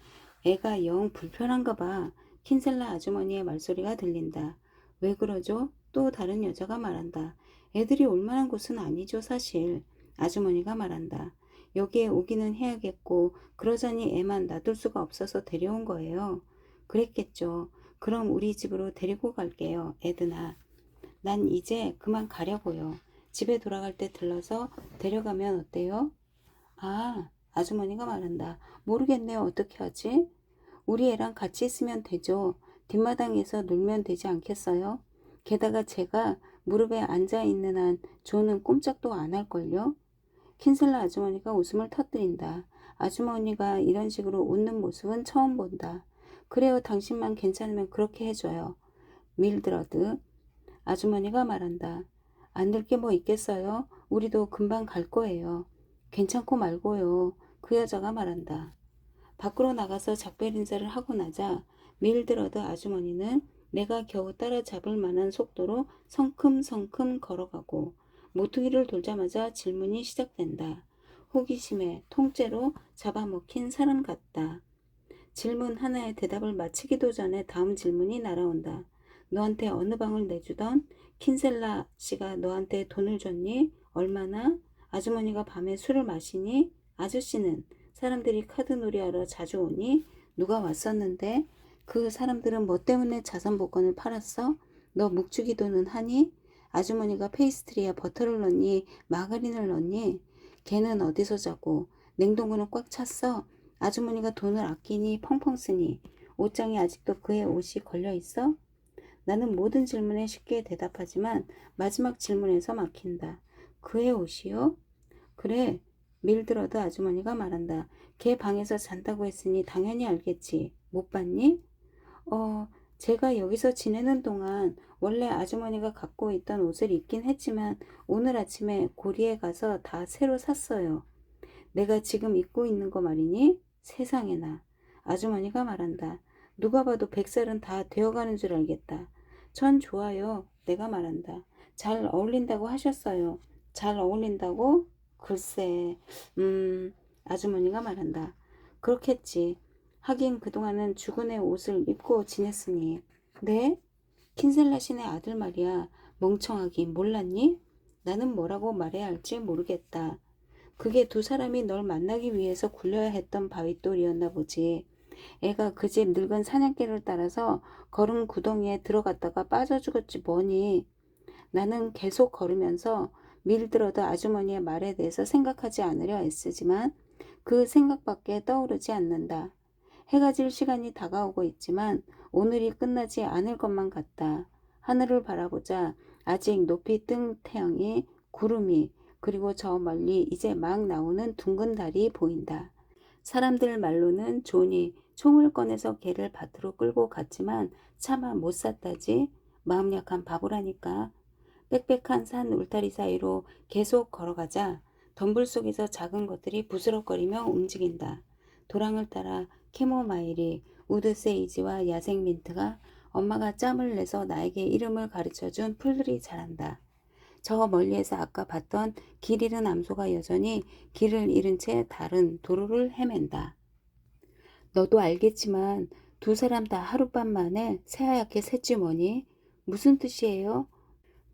애가 영 불편한가 봐. 킨셀라 아주머니의 말소리가 들린다. 왜 그러죠? 또 다른 여자가 말한다. 애들이 올 만한 곳은 아니죠, 사실. 아주머니가 말한다. 여기에 오기는 해야겠고 그러자니 애만 놔둘 수가 없어서 데려온 거예요. 그랬겠죠. 그럼 우리 집으로 데리고 갈게요, 에드나. 난 이제 그만 가려고요. 집에 돌아갈 때 들러서 데려가면 어때요? 아, 아주머니가 말한다. 모르겠네요. 어떻게 하지? 우리 애랑 같이 있으면 되죠. 뒷마당에서 놀면 되지 않겠어요? 게다가 제가 무릎에 앉아 있는 한 조는 꼼짝도 안 할걸요? 킨셀라 아주머니가 웃음을 터뜨린다. 아주머니가 이런 식으로 웃는 모습은 처음 본다. 그래요, 당신만 괜찮으면 그렇게 해줘요. 밀드러드. 아주머니가 말한다. 안 될 게 뭐 있겠어요? 우리도 금방 갈 거예요. 괜찮고 말고요. 그 여자가 말한다. 밖으로 나가서 작별 인사를 하고 나자 밀드러드 아주머니는 내가 겨우 따라잡을 만한 속도로 성큼성큼 걸어가고 모퉁이를 돌자마자 질문이 시작된다. 호기심에 통째로 잡아먹힌 사람 같다. 질문 하나에 대답을 마치기도 전에 다음 질문이 날아온다. 너한테 어느 방을 내주던 킨셀라 씨가 너한테 돈을 줬니? 얼마나? 아주머니가 밤에 술을 마시니? 아저씨는 사람들이 카드놀이 하러 자주 오니? 누가 왔었는데? 그 사람들은 뭐 때문에 자선 복권을 팔았어? 너 묵주기도는 하니? 아주머니가 페이스트리에 버터를 넣니? 마가린을 넣니? 걔는 어디서 자고? 냉동고는 꽉 찼어? 아주머니가 돈을 아끼니 펑펑 쓰니 옷장에 아직도 그의 옷이 걸려 있어? 나는 모든 질문에 쉽게 대답하지만 마지막 질문에서 막힌다. 그의 옷이요? 그래, 밀드러드 아주머니가 말한다. 걔 방에서 잔다고 했으니 당연히 알겠지. 못 봤니? 어, 제가 여기서 지내는 동안 원래 아주머니가 갖고 있던 옷을 입긴 했지만 오늘 아침에 고리에 가서 다 새로 샀어요. 내가 지금 입고 있는 거 말이니? 세상에나. 아주머니가 말한다. 누가 봐도 100살은 다 되어가는 줄 알겠다. 전 좋아요. 내가 말한다. 잘 어울린다고 하셨어요. 잘 어울린다고? 글쎄, 아주머니가 말한다. 그렇겠지. 하긴 그동안은 죽은 애 옷을 입고 지냈으니. 네? 킨셀라 신의 아들 말이야. 멍청하기 몰랐니? 나는 뭐라고 말해야 할지 모르겠다. 그게 두 사람이 널 만나기 위해서 굴려야 했던 바윗돌이었나 보지. 애가 그 집 늙은 사냥개를 따라서 걸은 구덩이에 들어갔다가 빠져 죽었지 뭐니. 나는 계속 걸으면서 밀드러드 아주머니의 말에 대해서 생각하지 않으려 애쓰지만 그 생각밖에 떠오르지 않는다. 해가 질 시간이 다가오고 있지만 오늘이 끝나지 않을 것만 같다. 하늘을 바라보자 아직 높이 뜬 태양이 구름이 그리고 저 멀리 이제 막 나오는 둥근 달이 보인다. 사람들 말로는 존이 총을 꺼내서 개를 밭으로 끌고 갔지만 차마 못 샀다지. 마음 약한 바보라니까. 빽빽한 산 울타리 사이로 계속 걸어가자 덤불 속에서 작은 것들이 부스럭거리며 움직인다. 도랑을 따라 캐모마일이, 우드세이지와 야생민트가 엄마가 짬을 내서 나에게 이름을 가르쳐준 풀들이 자란다. 저 멀리에서 아까 봤던 길 잃은 암소가 여전히 길을 잃은 채 다른 도로를 헤맨다. 너도 알겠지만 두 사람 다 하룻밤 만에 새하얗게 샜지 뭐니? 무슨 뜻이에요?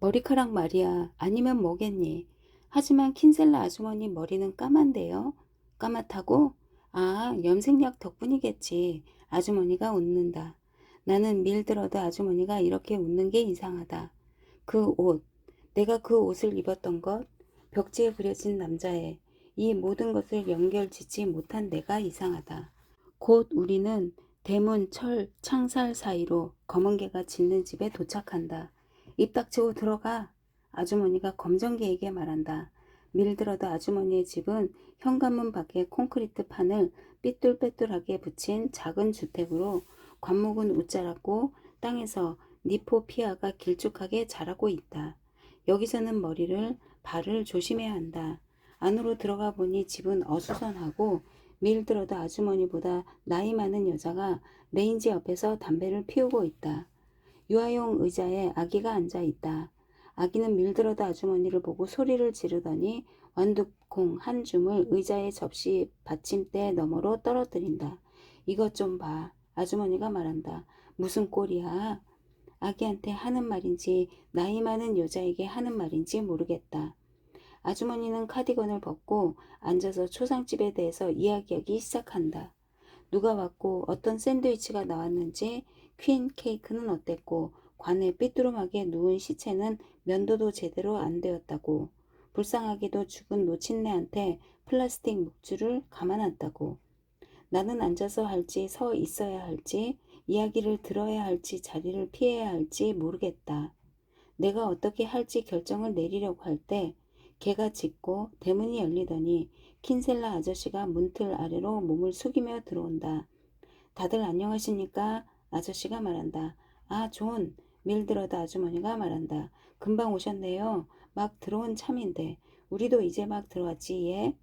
머리카락 말이야. 아니면 뭐겠니? 하지만 킨셀라 아주머니 머리는 까만데요. 까맣다고? 아, 염색약 덕분이겠지. 아주머니가 웃는다. 나는 밀드러드 아주머니가 이렇게 웃는 게 이상하다. 그 옷, 내가 그 옷을 입었던 것, 벽지에 그려진 남자애, 이 모든 것을 연결짓지 못한 내가 이상하다. 곧 우리는 대문, 철, 창살 사이로 검은 개가 짖는 집에 도착한다. 입 닥치고 들어가. 아주머니가 검정개에게 말한다. 밀드러드 아주머니의 집은 현관문 밖에 콘크리트 판을 삐뚤빼뚤하게 붙인 작은 주택으로 관목은 웃자랐고 땅에서 니포피아가 길쭉하게 자라고 있다. 여기서는 머리를, 발을 조심해야 한다. 안으로 들어가 보니 집은 어수선하고 밀드러드 아주머니보다 나이 많은 여자가 레인지 옆에서 담배를 피우고 있다. 유아용 의자에 아기가 앉아 있다. 아기는 밀드러드 아주머니를 보고 소리를 지르더니 완두콩 한 줌을 의자의 접시 받침대 너머로 떨어뜨린다. 이것 좀 봐. 아주머니가 말한다. 무슨 꼴이야? 아기한테 하는 말인지 나이 많은 여자에게 하는 말인지 모르겠다. 아주머니는 카디건을 벗고 앉아서 초상집에 대해서 이야기하기 시작한다. 누가 왔고 어떤 샌드위치가 나왔는지, 퀸 케이크는 어땠고, 관에 삐뚤음하게 누운 시체는 면도도 제대로 안 되었다고, 불쌍하게도 죽은 노친네한테 플라스틱 묵주를 감아놨다고. 나는 앉아서 할지 서 있어야 할지, 이야기를 들어야 할지 자리를 피해야 할지 모르겠다. 내가 어떻게 할지 결정을 내리려고 할 때 개가 짖고 대문이 열리더니 킨셀라 아저씨가 문틀 아래로 몸을 숙이며 들어온다. 다들 안녕하십니까? 아저씨가 말한다. 아, 존. 밀드러드 아주머니가 말한다. 금방 오셨네요. 막 들어온 참인데. 우리도 이제 막 들어왔지, 예?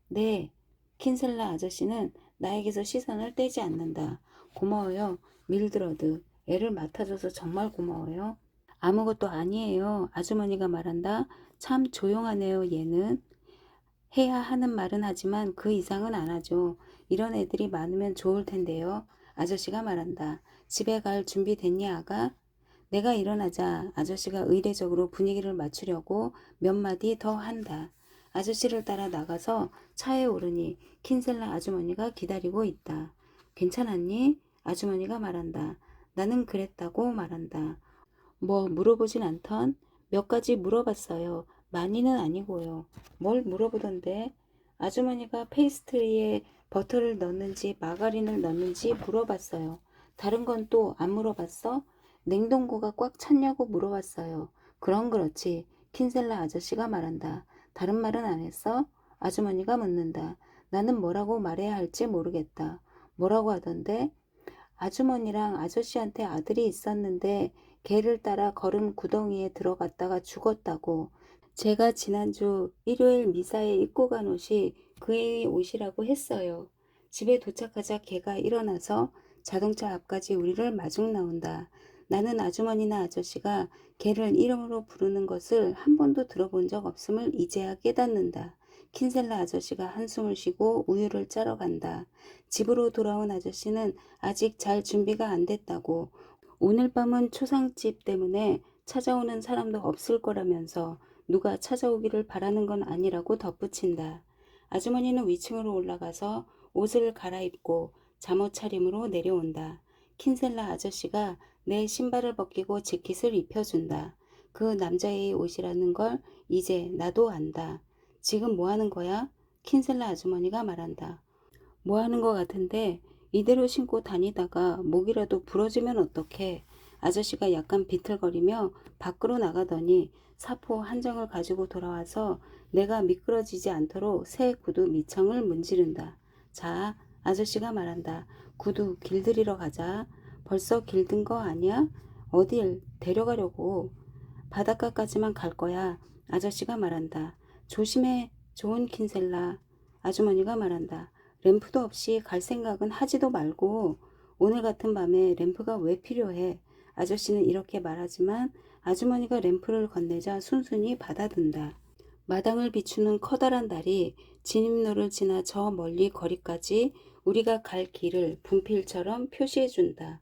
네. 킨셀라 아저씨는 나에게서 시선을 떼지 않는다. 고마워요. 밀드러드. 애를 맡아줘서 정말 고마워요. 아무것도 아니에요. 아주머니가 말한다. 참 조용하네요, 얘는. 해야 하는 말은 하지만 그 이상은 안 하죠. 이런 애들이 많으면 좋을 텐데요. 아저씨가 말한다. 집에 갈 준비 됐니, 아가? 내가 일어나자 아저씨가 의례적으로 분위기를 맞추려고 몇 마디 더 한다. 아저씨를 따라 나가서 차에 오르니 킨셀라 아주머니가 기다리고 있다. 괜찮았니? 아주머니가 말한다. 나는 그랬다고 말한다. 뭐 물어보진 않던 몇 가지 물어봤어요. 많이는 아니고요. 뭘 물어보던데? 아주머니가 페이스트리에 버터를 넣는지 마가린을 넣는지 물어봤어요. 다른 건 또 안 물어봤어? 냉동고가 꽉 찼냐고 물어봤어요. 그럼 그렇지. 킨셀라 아저씨가 말한다. 다른 말은 안 했어? 아주머니가 묻는다. 나는 뭐라고 말해야 할지 모르겠다. 뭐라고 하던데? 아주머니랑 아저씨한테 아들이 있었는데 개를 따라 걸음 구덩이에 들어갔다가 죽었다고. 제가 지난주 일요일 미사에 입고 간 옷이 그 애의 옷이라고 했어요. 집에 도착하자 개가 일어나서 자동차 앞까지 우리를 마중 나온다. 나는 아주머니나 아저씨가 개를 이름으로 부르는 것을 한 번도 들어본 적 없음을 이제야 깨닫는다. 킨셀라 아저씨가 한숨을 쉬고 우유를 짜러 간다. 집으로 돌아온 아저씨는 아직 잘 준비가 안 됐다고. 오늘 밤은 초상집 때문에 찾아오는 사람도 없을 거라면서 누가 찾아오기를 바라는 건 아니라고 덧붙인다. 아주머니는 위층으로 올라가서 옷을 갈아입고 잠옷 차림으로 내려온다. 킨셀라 아저씨가 내 신발을 벗기고 재킷을 입혀준다. 그 남자의 옷이라는 걸 이제 나도 안다. 지금 뭐 하는 거야? 킨셀라 아주머니가 말한다. 뭐 하는 거 같은데 이대로 신고 다니다가 목이라도 부러지면 어떡해. 아저씨가 약간 비틀거리며 밖으로 나가더니 사포 한 장을 가지고 돌아와서 내가 미끄러지지 않도록 새 구두 밑창을 문지른다. 자, 아저씨가 말한다. 구두 길들이러 가자. 벌써 길든 거 아니야? 어딜 데려가려고. 바닷가까지만 갈 거야. 아저씨가 말한다. 조심해, 좋은 킨셀라. 아주머니가 말한다. 램프도 없이 갈 생각은 하지도 말고. 오늘 같은 밤에 램프가 왜 필요해? 아저씨는 이렇게 말하지만 아주머니가 램프를 건네자 순순히 받아든다. 마당을 비추는 커다란 달이 진입로를 지나 저 멀리 거리까지 우리가 갈 길을 분필처럼 표시해준다.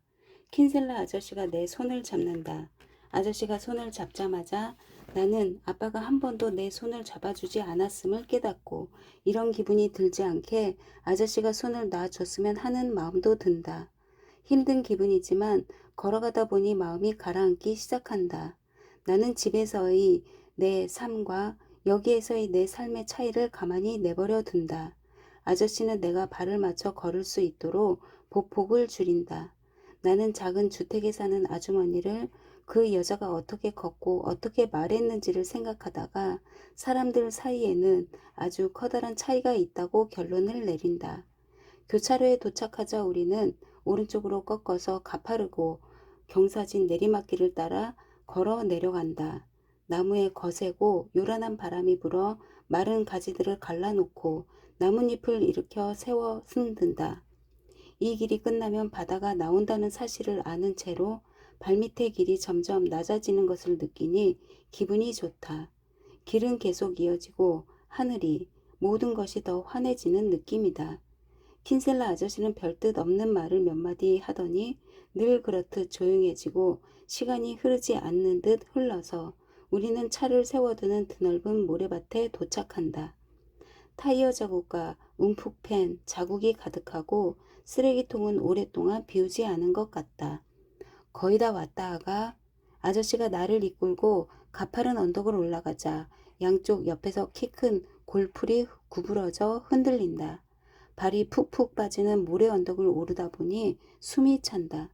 킨셀라 아저씨가 내 손을 잡는다. 아저씨가 손을 잡자마자 나는 아빠가 한 번도 내 손을 잡아주지 않았음을 깨닫고 이런 기분이 들지 않게 아저씨가 손을 놔줬으면 하는 마음도 든다. 힘든 기분이지만 걸어가다 보니 마음이 가라앉기 시작한다. 나는 집에서의 내 삶과 여기에서의 내 삶의 차이를 가만히 내버려 둔다. 아저씨는 내가 발을 맞춰 걸을 수 있도록 보폭을 줄인다. 나는 작은 주택에 사는 아주머니를 그 여자가 어떻게 걷고 어떻게 말했는지를 생각하다가 사람들 사이에는 아주 커다란 차이가 있다고 결론을 내린다. 교차로에 도착하자 우리는 오른쪽으로 꺾어서 가파르고 경사진 내리막길을 따라 걸어 내려간다. 나무에 거세고 요란한 바람이 불어 마른 가지들을 갈라놓고 나뭇잎을 일으켜 세워 흔든다. 이 길이 끝나면 바다가 나온다는 사실을 아는 채로 발밑의 길이 점점 낮아지는 것을 느끼니 기분이 좋다. 길은 계속 이어지고 하늘이 모든 것이 더 환해지는 느낌이다. 킨셀라 아저씨는 별뜻 없는 말을 몇 마디 하더니 늘 그렇듯 조용해지고 시간이 흐르지 않는 듯 흘러서 우리는 차를 세워두는 드넓은 모래밭에 도착한다. 타이어 자국과 움푹 팬 자국이 가득하고 쓰레기통은 오랫동안 비우지 않은 것 같다. 거의 다 왔다 하가. 아저씨가 나를 이끌고 가파른 언덕을 올라가자 양쪽 옆에서 키 큰 골풀이 구부러져 흔들린다. 발이 푹푹 빠지는 모래 언덕을 오르다 보니 숨이 찬다.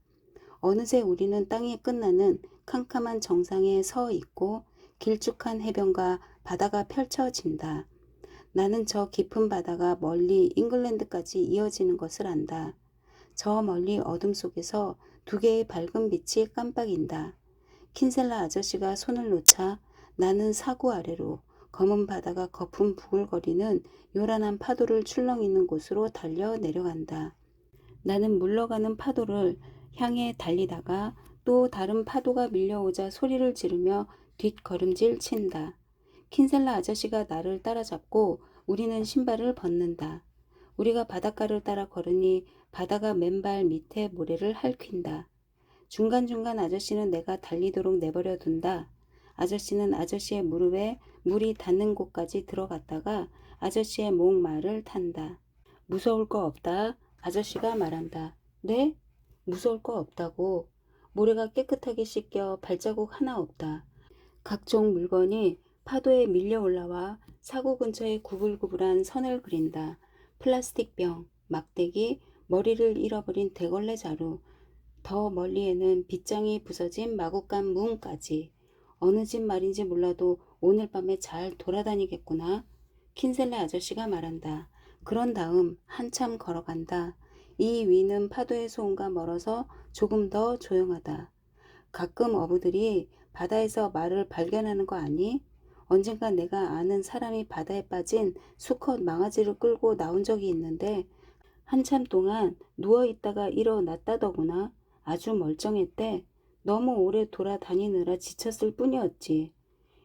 어느새 우리는 땅이 끝나는 캄캄한 정상에 서 있고 길쭉한 해변과 바다가 펼쳐진다. 나는 저 깊은 바다가 멀리 잉글랜드까지 이어지는 것을 안다. 저 멀리 어둠 속에서 두 개의 밝은 빛이 깜빡인다. 킨셀라 아저씨가 손을 놓자 나는 사구 아래로 검은 바다가 거품 부글거리는 요란한 파도를 출렁이는 곳으로 달려 내려간다. 나는 물러가는 파도를 향해 달리다가 또 다른 파도가 밀려오자 소리를 지르며 뒷걸음질 친다. 킨셀라 아저씨가 나를 따라잡고 우리는 신발을 벗는다. 우리가 바닷가를 따라 걸으니 바다가 맨발 밑에 모래를 핥힌다. 중간중간 아저씨는 내가 달리도록 내버려 둔다. 아저씨는 아저씨의 무릎에 물이 닿는 곳까지 들어갔다가 아저씨의 목말을 탄다. 무서울 거 없다. 아저씨가 말한다. 네? 무서울 거 없다고. 모래가 깨끗하게 씻겨 발자국 하나 없다. 각종 물건이 파도에 밀려 올라와 사고 근처에 구불구불한 선을 그린다. 플라스틱 병, 막대기, 머리를 잃어버린 대걸레 자루, 더 멀리에는 빗장이 부서진 마구간 문까지. 어느 집 말인지 몰라도 오늘 밤에 잘 돌아다니겠구나. 킨셀레 아저씨가 말한다. 그런 다음 한참 걸어간다. 이 위는 파도의 소음과 멀어서 조금 더 조용하다. 가끔 어부들이 바다에서 말을 발견하는 거 아니? 언젠가 내가 아는 사람이 바다에 빠진 수컷 망아지를 끌고 나온 적이 있는데 한참 동안 누워있다가 일어났다더구나. 아주 멀쩡했대. 너무 오래 돌아다니느라 지쳤을 뿐이었지.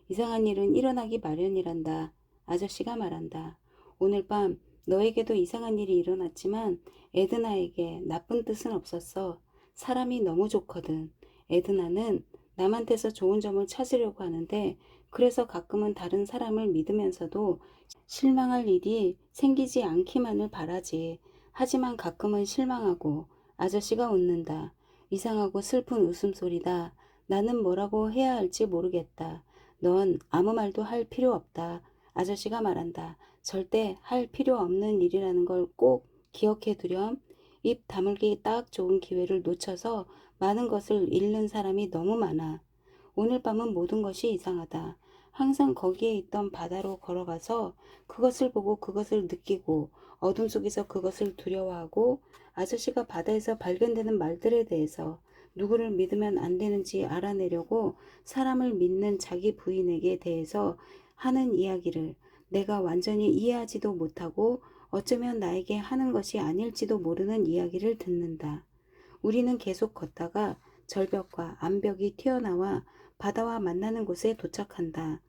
이상한 일은 일어나기 마련이란다. 아저씨가 말한다. 오늘 밤 너에게도 이상한 일이 일어났지만 에드나에게 나쁜 뜻은 없었어. 사람이 너무 좋거든. 에드나는 남한테서 좋은 점을 찾으려고 하는데 그래서 가끔은 다른 사람을 믿으면서도 실망할 일이 생기지 않기만을 바라지. 하지만 가끔은 실망하고. 아저씨가 웃는다. 이상하고 슬픈 웃음소리다. 나는 뭐라고 해야 할지 모르겠다. 넌 아무 말도 할 필요 없다. 아저씨가 말한다. 절대 할 필요 없는 일이라는 걸 꼭 기억해 두렴. 입 다물기 딱 좋은 기회를 놓쳐서 많은 것을 잃는 사람이 너무 많아. 오늘 밤은 모든 것이 이상하다. 항상 거기에 있던 바다로 걸어가서 그것을 보고 그것을 느끼고 어둠 속에서 그것을 두려워하고 아저씨가 바다에서 발견되는 말들에 대해서 누구를 믿으면 안 되는지 알아내려고 사람을 믿는 자기 부인에게 대해서 하는 이야기를 내가 완전히 이해하지도 못하고 어쩌면 나에게 하는 것이 아닐지도 모르는 이야기를 듣는다. 우리는 계속 걷다가 절벽과 암벽이 튀어나와 바다와 만나는 곳에 도착한다.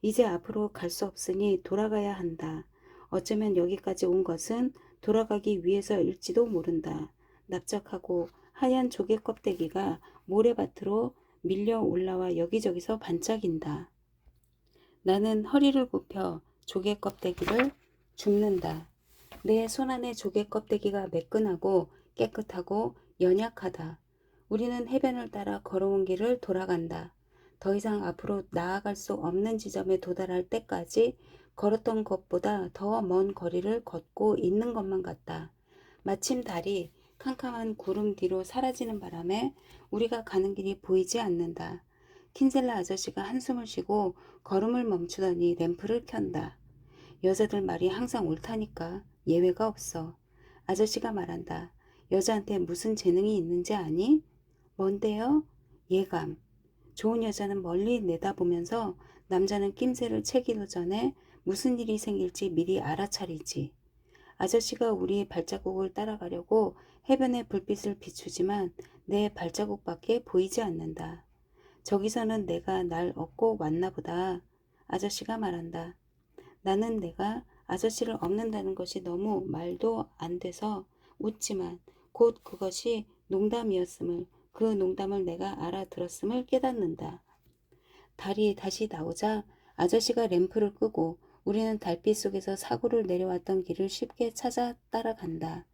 이제 앞으로 갈 수 없으니 돌아가야 한다. 어쩌면 여기까지 온 것은 돌아가기 위해서일지도 모른다. 납작하고 하얀 조개 껍데기가 모래밭으로 밀려 올라와 여기저기서 반짝인다. 나는 허리를 굽혀 조개 껍데기를 줍는다. 내 손안의 조개 껍데기가 매끈하고 깨끗하고 연약하다. 우리는 해변을 따라 걸어온 길을 돌아간다. 더 이상 앞으로 나아갈 수 없는 지점에 도달할 때까지 걸었던 것보다 더 먼 거리를 걷고 있는 것만 같다. 마침 달이 캄캄한 구름 뒤로 사라지는 바람에 우리가 가는 길이 보이지 않는다. 킨셀라 아저씨가 한숨을 쉬고 걸음을 멈추더니 램프를 켠다. 여자들 말이 항상 옳다니까. 예외가 없어. 아저씨가 말한다. 여자한테 무슨 재능이 있는지 아니? 뭔데요? 예감. 좋은 여자는 멀리 내다보면서 남자는 낌새를 채기도 전에 무슨 일이 생길지 미리 알아차리지. 아저씨가 우리 발자국을 따라가려고 해변에 불빛을 비추지만 내 발자국밖에 보이지 않는다. 저기서는 내가 날 얻고 왔나 보다. 아저씨가 말한다. 나는 내가 아저씨를 얻는다는 것이 너무 말도 안 돼서 웃지만 곧 그것이 그 농담을 내가 알아들었음을 깨닫는다. 달이 다시 나오자 아저씨가 램프를 끄고 우리는 달빛 속에서 사구를 내려왔던 길을 쉽게 찾아 따라간다.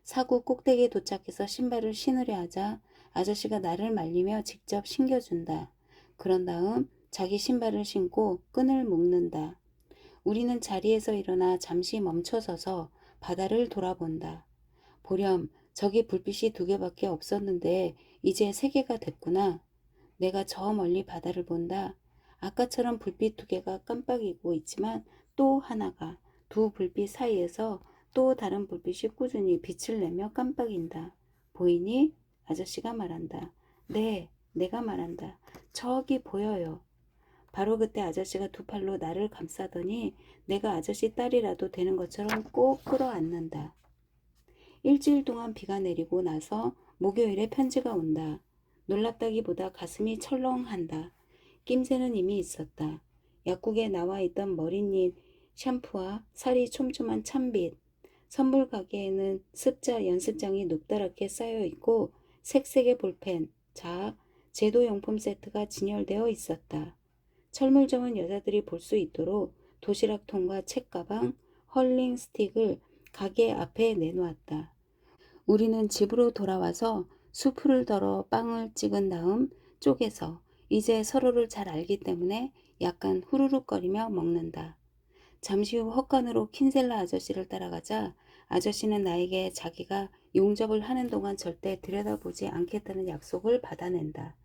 사구 꼭대기에 도착해서 신발을 신으려 하자 아저씨가 나를 말리며 직접 신겨준다. 그런 다음 자기 신발을 신고 끈을 묶는다. 우리는 자리에서 일어나 잠시 멈춰서서 바다를 돌아본다. 보렴, 저기 불빛이 2개밖에 없었는데 이제 3개가 됐구나. 내가 저 멀리 바다를 본다. 아까처럼 불빛 2개가 깜빡이고 있지만 또 하나가 두 불빛 사이에서 또 다른 불빛이 꾸준히 빛을 내며 깜빡인다. 보이니? 아저씨가 말한다. 네, 내가 말한다. 저기 보여요. 바로 그때 아저씨가 2팔로 나를 감싸더니 내가 아저씨 딸이라도 되는 것처럼 꼭 끌어안는다. 일주일 동안 비가 내리고 나서 목요일에 편지가 온다. 놀랍다기보다 가슴이 철렁한다. 낌새는 이미 있었다. 약국에 나와 있던 머리닛 샴푸와 살이 촘촘한 참빗. 선물 가게에는 습자 연습장이 높다랗게 쌓여 있고 색색의 볼펜, 자, 제도용품 세트가 진열되어 있었다. 철물점은 여자들이 볼 수 있도록 도시락통과 책가방, 헐링 스틱을 가게 앞에 내놓았다. 우리는 집으로 돌아와서 수프를 덜어 빵을 찍은 다음 쪼개서 이제 서로를 잘 알기 때문에 약간 후루룩거리며 먹는다. 잠시 후 헛간으로 킨셀라 아저씨를 따라가자 아저씨는 나에게 자기가 용접을 하는 동안 절대 들여다보지 않겠다는 약속을 받아낸다.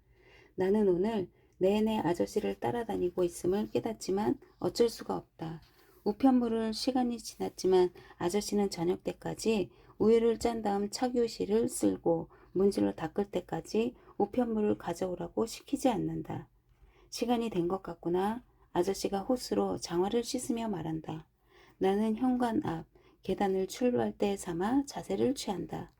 나는 오늘 내내 아저씨를 따라다니고 있음을 깨닫지만 어쩔 수가 없다. 우편물을 시간이 지났지만 아저씨는 저녁 때까지 우유를 짠 다음 착유실을 쓸고 문질러 닦을 때까지 우편물을 가져오라고 시키지 않는다. 시간이 된 것 같구나. 아저씨가 호스로 장화를 씻으며 말한다. 나는 현관 앞 계단을 출발대 삼아 자세를 취한다.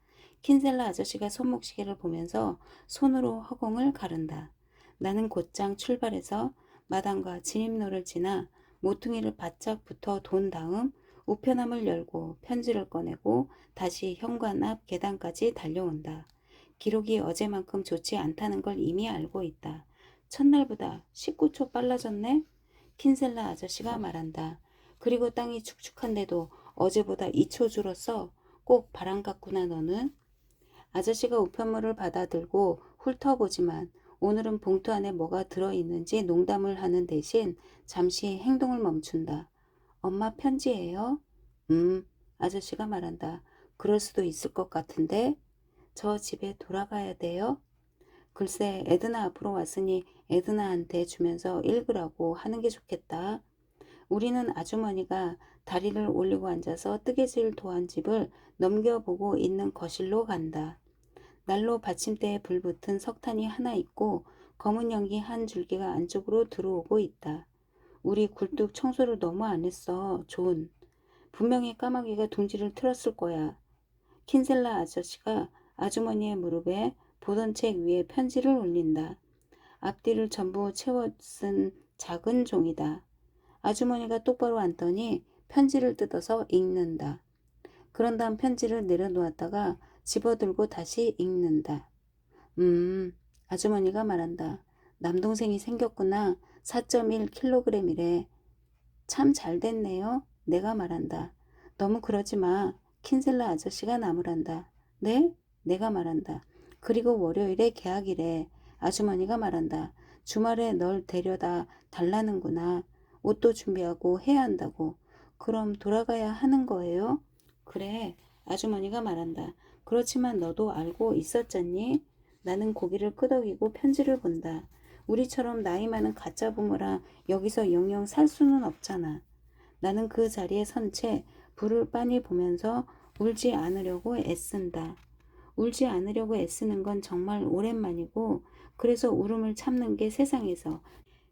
킨셀라 아저씨가 손목시계를 보면서 손으로 허공을 가른다. 나는 곧장 출발해서 마당과 진입로를 지나 모퉁이를 바짝 붙어 돈 다음 우편함을 열고 편지를 꺼내고 다시 현관 앞 계단까지 달려온다. 기록이 어제만큼 좋지 않다는 걸 이미 알고 있다. 첫날보다 19초 빨라졌네? 킨셀라 아저씨가 말한다. 그리고 땅이 축축한데도 어제보다 2초 줄었어. 꼭 바람 같구나 너는. 아저씨가 우편물을 받아들고 훑어보지만 오늘은 봉투 안에 뭐가 들어있는지 농담을 하는 대신 잠시 행동을 멈춘다. 엄마 편지예요? 아저씨가 말한다. 그럴 수도 있을 것 같은데 저 집에 돌아가야 돼요? 글쎄 에드나 앞으로 왔으니 에드나한테 주면서 읽으라고 하는 게 좋겠다. 우리는 아주머니가 다리를 올리고 앉아서 뜨개질 도안집을 넘겨보고 있는 거실로 간다. 난로 받침대에 불붙은 석탄이 하나 있고 검은 연기 한 줄기가 안쪽으로 들어오고 있다. 우리 굴뚝 청소를 너무 안 했어, 존. 분명히 까마귀가 둥지를 틀었을 거야. 킨셀라 아저씨가 아주머니의 무릎에 보던 책 위에 편지를 올린다. 앞뒤를 전부 채워 쓴 작은 종이다. 아주머니가 똑바로 앉더니 편지를 뜯어서 읽는다. 그런 다음 편지를 내려놓았다가 집어들고 다시 읽는다. 아주머니가 말한다. 남동생이 생겼구나. 4.1kg이래. 참 잘됐네요. 내가 말한다. 너무 그러지 마. 킨셀라 아저씨가 나무란다. 네? 내가 말한다. 그리고 월요일에 개학이래. 아주머니가 말한다. 주말에 널 데려다 달라는구나. 옷도 준비하고 해야 한다고. 그럼 돌아가야 하는 거예요? 그래. 아주머니가 말한다. 그렇지만 너도 알고 있었잖니? 나는 고개를 끄덕이고 편지를 본다. 우리처럼 나이 많은 가짜 부모라 여기서 영영 살 수는 없잖아. 나는 그 자리에 선 채 불을 빤히 보면서 울지 않으려고 애쓴다. 울지 않으려고 애쓰는 건 정말 오랜만이고 그래서 울음을 참는 게 세상에서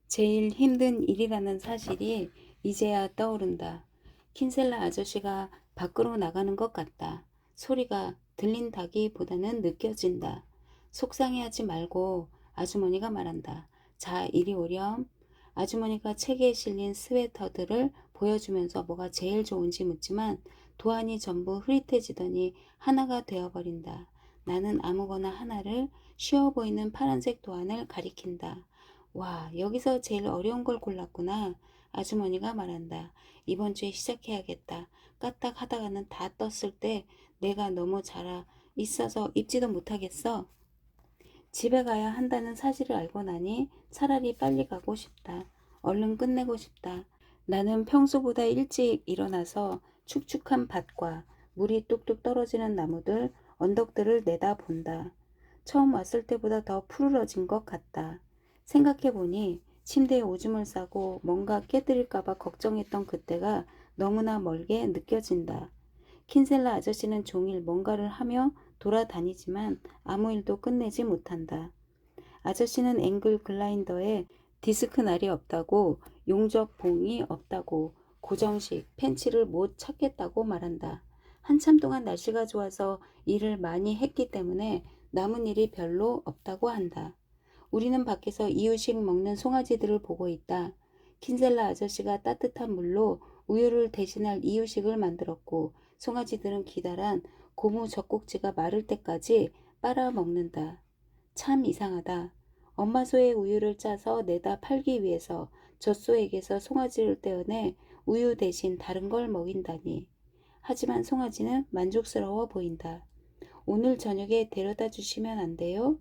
제일 힘든 일이라는 사실이 이제야 떠오른다. 킨셀라 아저씨가 밖으로 나가는 것 같다. 소리가 들린다기보다는 느껴진다. 속상해하지 말고 아주머니가 말한다. 자, 이리 오렴. 아주머니가 책에 실린 스웨터들을 보여주면서 뭐가 제일 좋은지 묻지만 도안이 전부 흐릿해지더니 하나가 되어버린다. 나는 아무거나 하나를 쉬워 보이는 파란색 도안을 가리킨다. 와, 여기서 제일 어려운 걸 골랐구나. 아주머니가 말한다. 이번 주에 시작해야겠다. 까딱 하다가는 다 떴을 때 내가 너무 잘 있어서 입지도 못하겠어. 집에 가야 한다는 사실을 알고 나니 차라리 빨리 가고 싶다. 얼른 끝내고 싶다. 나는 평소보다 일찍 일어나서 축축한 밭과 물이 뚝뚝 떨어지는 나무들, 언덕들을 내다본다. 처음 왔을 때보다 더 푸르러진 것 같다. 생각해보니 침대에 오줌을 싸고 뭔가 깨뜨릴까봐 걱정했던 그때가 너무나 멀게 느껴진다. 킨셀라 아저씨는 종일 뭔가를 하며 돌아다니지만 아무 일도 끝내지 못한다. 아저씨는 앵글 글라인더에 디스크 날이 없다고, 용접 봉이 없다고, 고정식 펜치를 못 찾겠다고 말한다. 한참 동안 날씨가 좋아서 일을 많이 했기 때문에 남은 일이 별로 없다고 한다. 우리는 밖에서 이유식 먹는 송아지들을 보고 있다. 킨셀라 아저씨가 따뜻한 물로 우유를 대신할 이유식을 만들었고 송아지들은 기다란 고무 젖꼭지가 마를 때까지 빨아먹는다. 참 이상하다. 엄마 소의 우유를 짜서 내다 팔기 위해서 젖소에게서 송아지를 떼어내 우유 대신 다른 걸 먹인다니. 하지만 송아지는 만족스러워 보인다. 오늘 저녁에 데려다 주시면 안 돼요?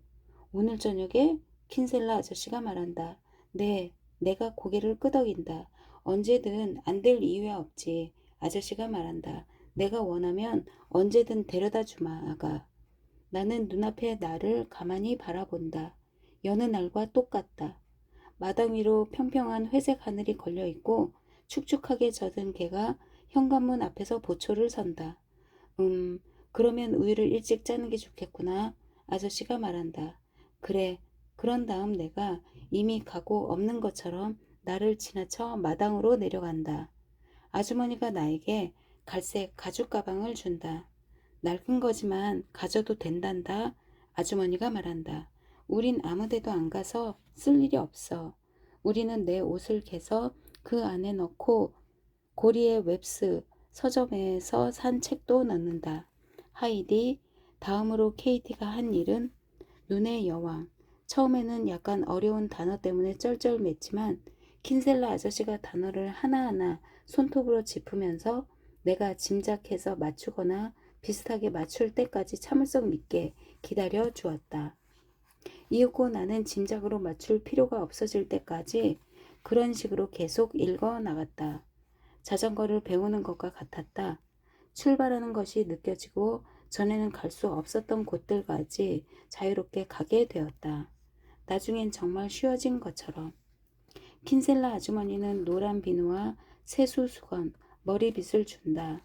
오늘 저녁에? 킨셀라 아저씨가 말한다. 네, 내가 고개를 끄덕인다. 언제든 안 될 이유야 없지. 아저씨가 말한다. 내가 원하면 언제든 데려다 주마, 아가. 나는 눈앞의 나를 가만히 바라본다. 여느 날과 똑같다. 마당 위로 평평한 회색 하늘이 걸려있고 축축하게 젖은 개가 현관문 앞에서 보초를 선다. 그러면 우유를 일찍 짜는 게 좋겠구나. 아저씨가 말한다. 그래. 그런 다음 내가 이미 가고 없는 것처럼 나를 지나쳐 마당으로 내려간다. 아주머니가 나에게 갈색 가죽 가방을 준다. 낡은 거지만 가져도 된단다. 아주머니가 말한다. 우린 아무데도 안 가서 쓸 일이 없어. 우리는 내 옷을 개서 그 안에 넣고 고리에 웹스 서점에서 산 책도 넣는다. 하이디, 다음으로 케이티가 한 일은 눈의 여왕. 처음에는 약간 어려운 단어 때문에 쩔쩔맸지만 킨셀라 아저씨가 단어를 하나하나 손톱으로 짚으면서 내가 짐작해서 맞추거나 비슷하게 맞출 때까지 참을성 있게 기다려 주었다. 이윽고 나는 짐작으로 맞출 필요가 없어질 때까지 그런 식으로 계속 읽어 나갔다. 자전거를 배우는 것과 같았다. 출발하는 것이 느껴지고 전에는 갈 수 없었던 곳들까지 자유롭게 가게 되었다. 나중엔 정말 쉬워진 것처럼. 킨셀라 아주머니는 노란 비누와 세수 수건, 머리빗을 준다.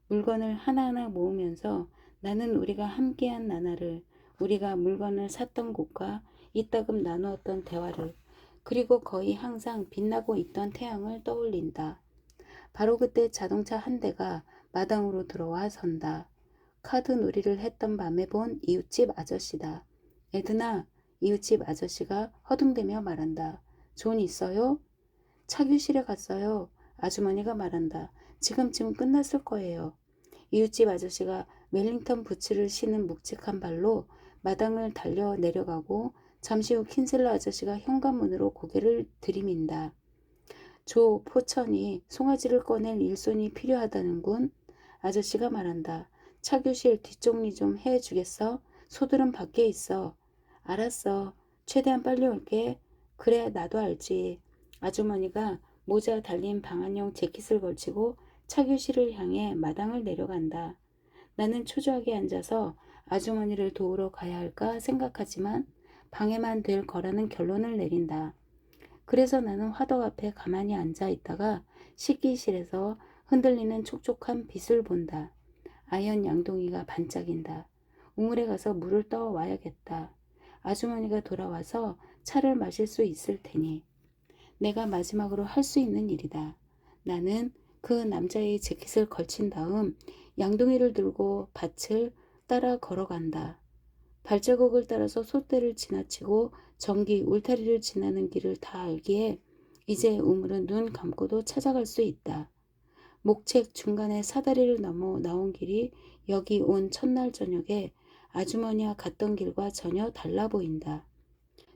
물건을 하나하나 모으면서 나는 우리가 함께한 나날을, 우리가 물건을 샀던 곳과 이따금 나누었던 대화를, 그리고 거의 항상 빛나고 있던 태양을 떠올린다. 바로 그때 자동차 한 대가 마당으로 들어와 선다. 카드 놀이를 했던 밤에 본 이웃집 아저씨다. 에드나, 이웃집 아저씨가 허둥대며 말한다. 존 있어요? 차교실에 갔어요. 아주머니가 말한다. 지금쯤 끝났을 거예요. 이웃집 아저씨가 웰링턴 부츠를 신은 묵직한 발로 마당을 달려 내려가고 잠시 후 킨셀러 아저씨가 현관문으로 고개를 들이민다. 조 포천이 송아지를 꺼낼 일손이 필요하다는군. 아저씨가 말한다. 차교실 뒷정리 좀 해주겠어? 소들은 밖에 있어. 알았어. 최대한 빨리 올게. 그래, 나도 알지. 아주머니가 모자 달린 방한용 재킷을 걸치고 차교실을 향해 마당을 내려간다. 나는 초조하게 앉아서 아주머니를 도우러 가야 할까 생각하지만 방해만 될 거라는 결론을 내린다. 그래서 나는 화덕 앞에 가만히 앉아 있다가 식기실에서 흔들리는 촉촉한 빛을 본다. 아연 양동이가 반짝인다. 우물에 가서 물을 떠 와야겠다. 아주머니가 돌아와서 차를 마실 수 있을 테니. 내가 마지막으로 할 수 있는 일이다. 나는 그 남자의 재킷을 걸친 다음 양동이를 들고 밭을 따라 걸어간다. 발자국을 따라서 솥대를 지나치고 전기 울타리를 지나는 길을 다 알기에 이제 우물은 눈 감고도 찾아갈 수 있다. 목책 중간에 사다리를 넘어 나온 길이 여기 온 첫날 저녁에 아주머니와 갔던 길과 전혀 달라 보인다.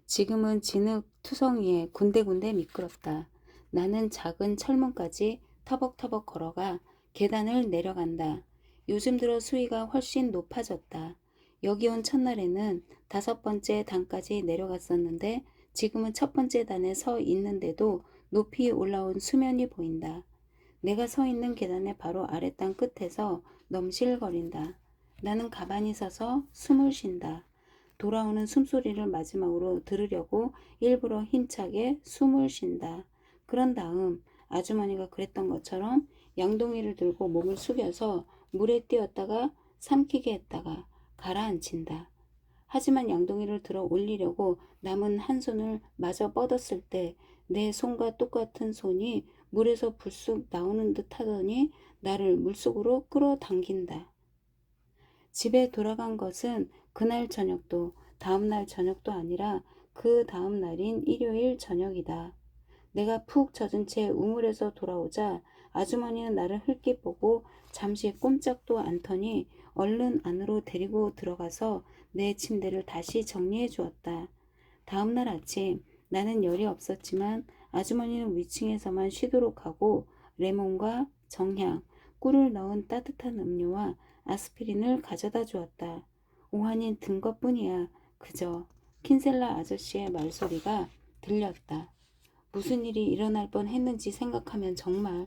지금은 진흙투성이에 군데군데 미끄럽다. 나는 작은 철문까지 터벅터벅 걸어가 계단을 내려간다. 요즘 들어 수위가 훨씬 높아졌다. 여기 온 첫날에는 5번째 단까지 내려갔었는데 지금은 첫 번째 단에 서 있는데도 높이 올라온 수면이 보인다. 내가 서 있는 계단의 바로 아랫단 끝에서 넘실거린다. 나는 가만히 서서 숨을 쉰다. 돌아오는 숨소리를 마지막으로 들으려고 일부러 힘차게 숨을 쉰다. 그런 다음 아주머니가 그랬던 것처럼 양동이를 들고 몸을 숙여서 물에 띄었다가 삼키게 했다가 가라앉힌다. 하지만 양동이를 들어 올리려고 남은 한 손을 마저 뻗었을 때 내 손과 똑같은 손이 물에서 불쑥 나오는 듯 하더니 나를 물속으로 끌어당긴다. 집에 돌아간 것은 그날 저녁도 다음 날 저녁도 아니라 그 다음 날인 일요일 저녁이다. 내가 푹 젖은 채 우물에서 돌아오자 아주머니는 나를 흘낏 보고 잠시 꼼짝도 않더니 얼른 안으로 데리고 들어가서 내 침대를 다시 정리해 주었다. 다음 날 아침 나는 열이 없었지만 아주머니는 위층에서만 쉬도록 하고 레몬과 정향, 꿀을 넣은 따뜻한 음료와 아스피린을 가져다 주었다. 오한이 든 것뿐이야. 그저 킨셀라 아저씨의 말소리가 들렸다. 무슨 일이 일어날 뻔 했는지 생각하면 정말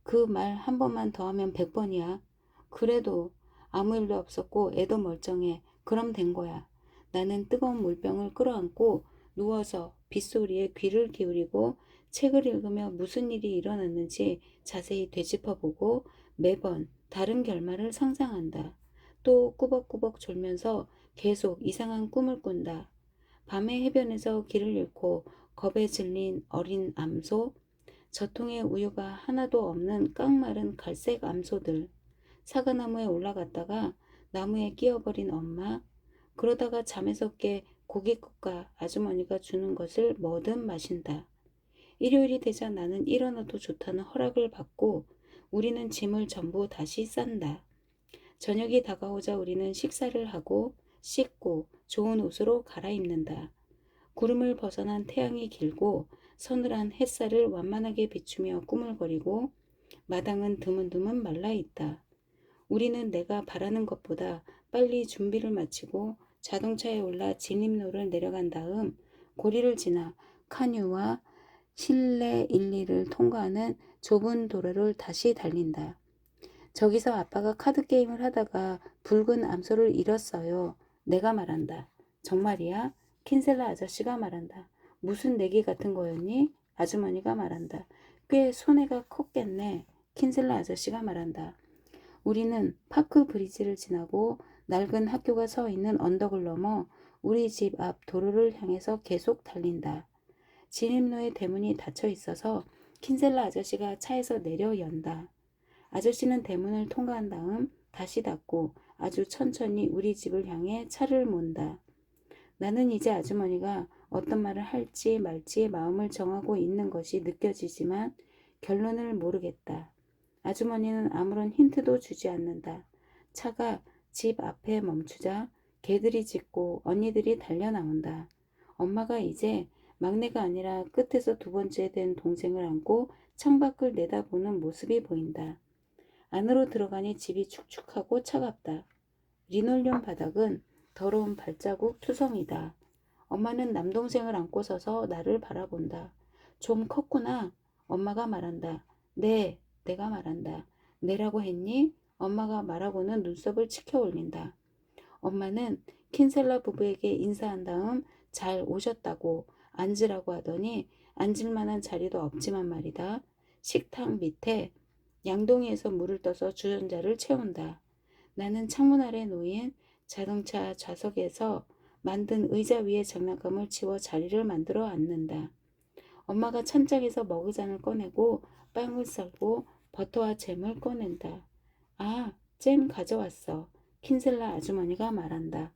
그 말 한 번만 더 하면 100번이야. 그래도 아무 일도 없었고 애도 멀쩡해. 그럼 된 거야. 나는 뜨거운 물병을 끌어안고 누워서 빗소리에 귀를 기울이고 책을 읽으며 무슨 일이 일어났는지 자세히 되짚어보고 매번 다른 결말을 상상한다. 또 꾸벅꾸벅 졸면서 계속 이상한 꿈을 꾼다. 밤에 해변에서 길을 잃고 겁에 질린 어린 암소, 젖통에 우유가 하나도 없는 깡마른 갈색 암소들, 사과나무에 올라갔다가 나무에 끼어버린 엄마, 그러다가 잠에서 깨 고깃국과 아주머니가 주는 것을 뭐든 마신다. 일요일이 되자 나는 일어나도 좋다는 허락을 받고 우리는 짐을 전부 다시 싼다. 저녁이 다가오자 우리는 식사를 하고 씻고 좋은 옷으로 갈아입는다. 구름을 벗어난 태양이 길고 서늘한 햇살을 완만하게 비추며 꾸물거리고 마당은 드문드문 말라있다. 우리는 내가 바라는 것보다 빨리 준비를 마치고 자동차에 올라 진입로를 내려간 다음 고리를 지나 카뉴와 실내 1, 2를 통과하는 좁은 도로를 다시 달린다. 저기서 아빠가 카드 게임을 하다가 붉은 암소를 잃었어요. 내가 말한다. 정말이야? 킨셀라 아저씨가 말한다. 무슨 내기 같은 거였니? 아주머니가 말한다. 꽤 손해가 컸겠네. 킨셀라 아저씨가 말한다. 우리는 파크 브리지를 지나고 낡은 학교가 서 있는 언덕을 넘어 우리 집 앞 도로를 향해서 계속 달린다. 진입로의 대문이 닫혀 있어서 킨셀라 아저씨가 차에서 내려 연다. 아저씨는 대문을 통과한 다음 다시 닫고 아주 천천히 우리 집을 향해 차를 몬다. 나는 이제 아주머니가 어떤 말을 할지 말지 마음을 정하고 있는 것이 느껴지지만 결론을 모르겠다. 아주머니는 아무런 힌트도 주지 않는다. 차가 집 앞에 멈추자 개들이 짖고 언니들이 달려 나온다. 엄마가 이제 막내가 아니라 끝에서 2번째 된 동생을 안고 창밖을 내다보는 모습이 보인다. 안으로 들어가니 집이 축축하고 차갑다. 리놀륨 바닥은 더러운 발자국 투성이다. 엄마는 남동생을 안고 서서 나를 바라본다. 좀 컸구나. 엄마가 말한다. 네, 내가 말한다. 내라고 했니? 엄마가 말하고는 눈썹을 치켜 올린다. 엄마는 킨셀라 부부에게 인사한 다음 잘 오셨다고 앉으라고 하더니 앉을 만한 자리도 없지만 말이다. 식탁 밑에 양동이에서 물을 떠서 주전자를 채운다. 나는 창문 아래 놓인 자동차 좌석에서 만든 의자 위에 장난감을 치워 자리를 만들어 앉는다. 엄마가 찬장에서 먹이잔을 꺼내고 빵을 썰고 버터와 잼을 꺼낸다. 아, 잼 가져왔어. 킨셀라 아주머니가 말한다.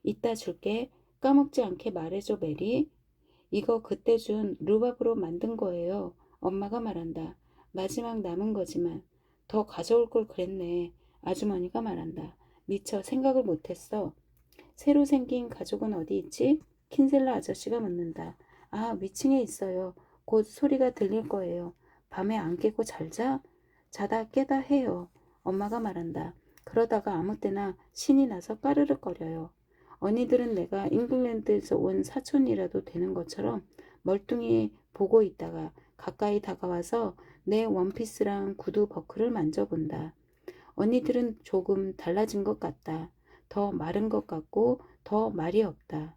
이따 줄게. 까먹지 않게 말해줘, 메리. 이거 그때 준 루밥으로 만든 거예요. 엄마가 말한다. 마지막 남은 거지만 더 가져올 걸 그랬네. 아주머니가 말한다. 미처 생각을 못했어. 새로 생긴 가족은 어디 있지? 킨셀라 아저씨가 묻는다. 아, 위층에 있어요. 곧 소리가 들릴 거예요. 밤에 안 깨고 잘 자? 자다 깨다 해요. 엄마가 말한다. 그러다가 아무 때나 신이 나서 까르륵거려요. 언니들은 내가 잉글랜드에서 온 사촌이라도 되는 것처럼 멀뚱히 보고 있다가 가까이 다가와서 내 원피스랑 구두 버클을 만져본다. 언니들은 조금 달라진 것 같다. 더 마른 것 같고 더 말이 없다.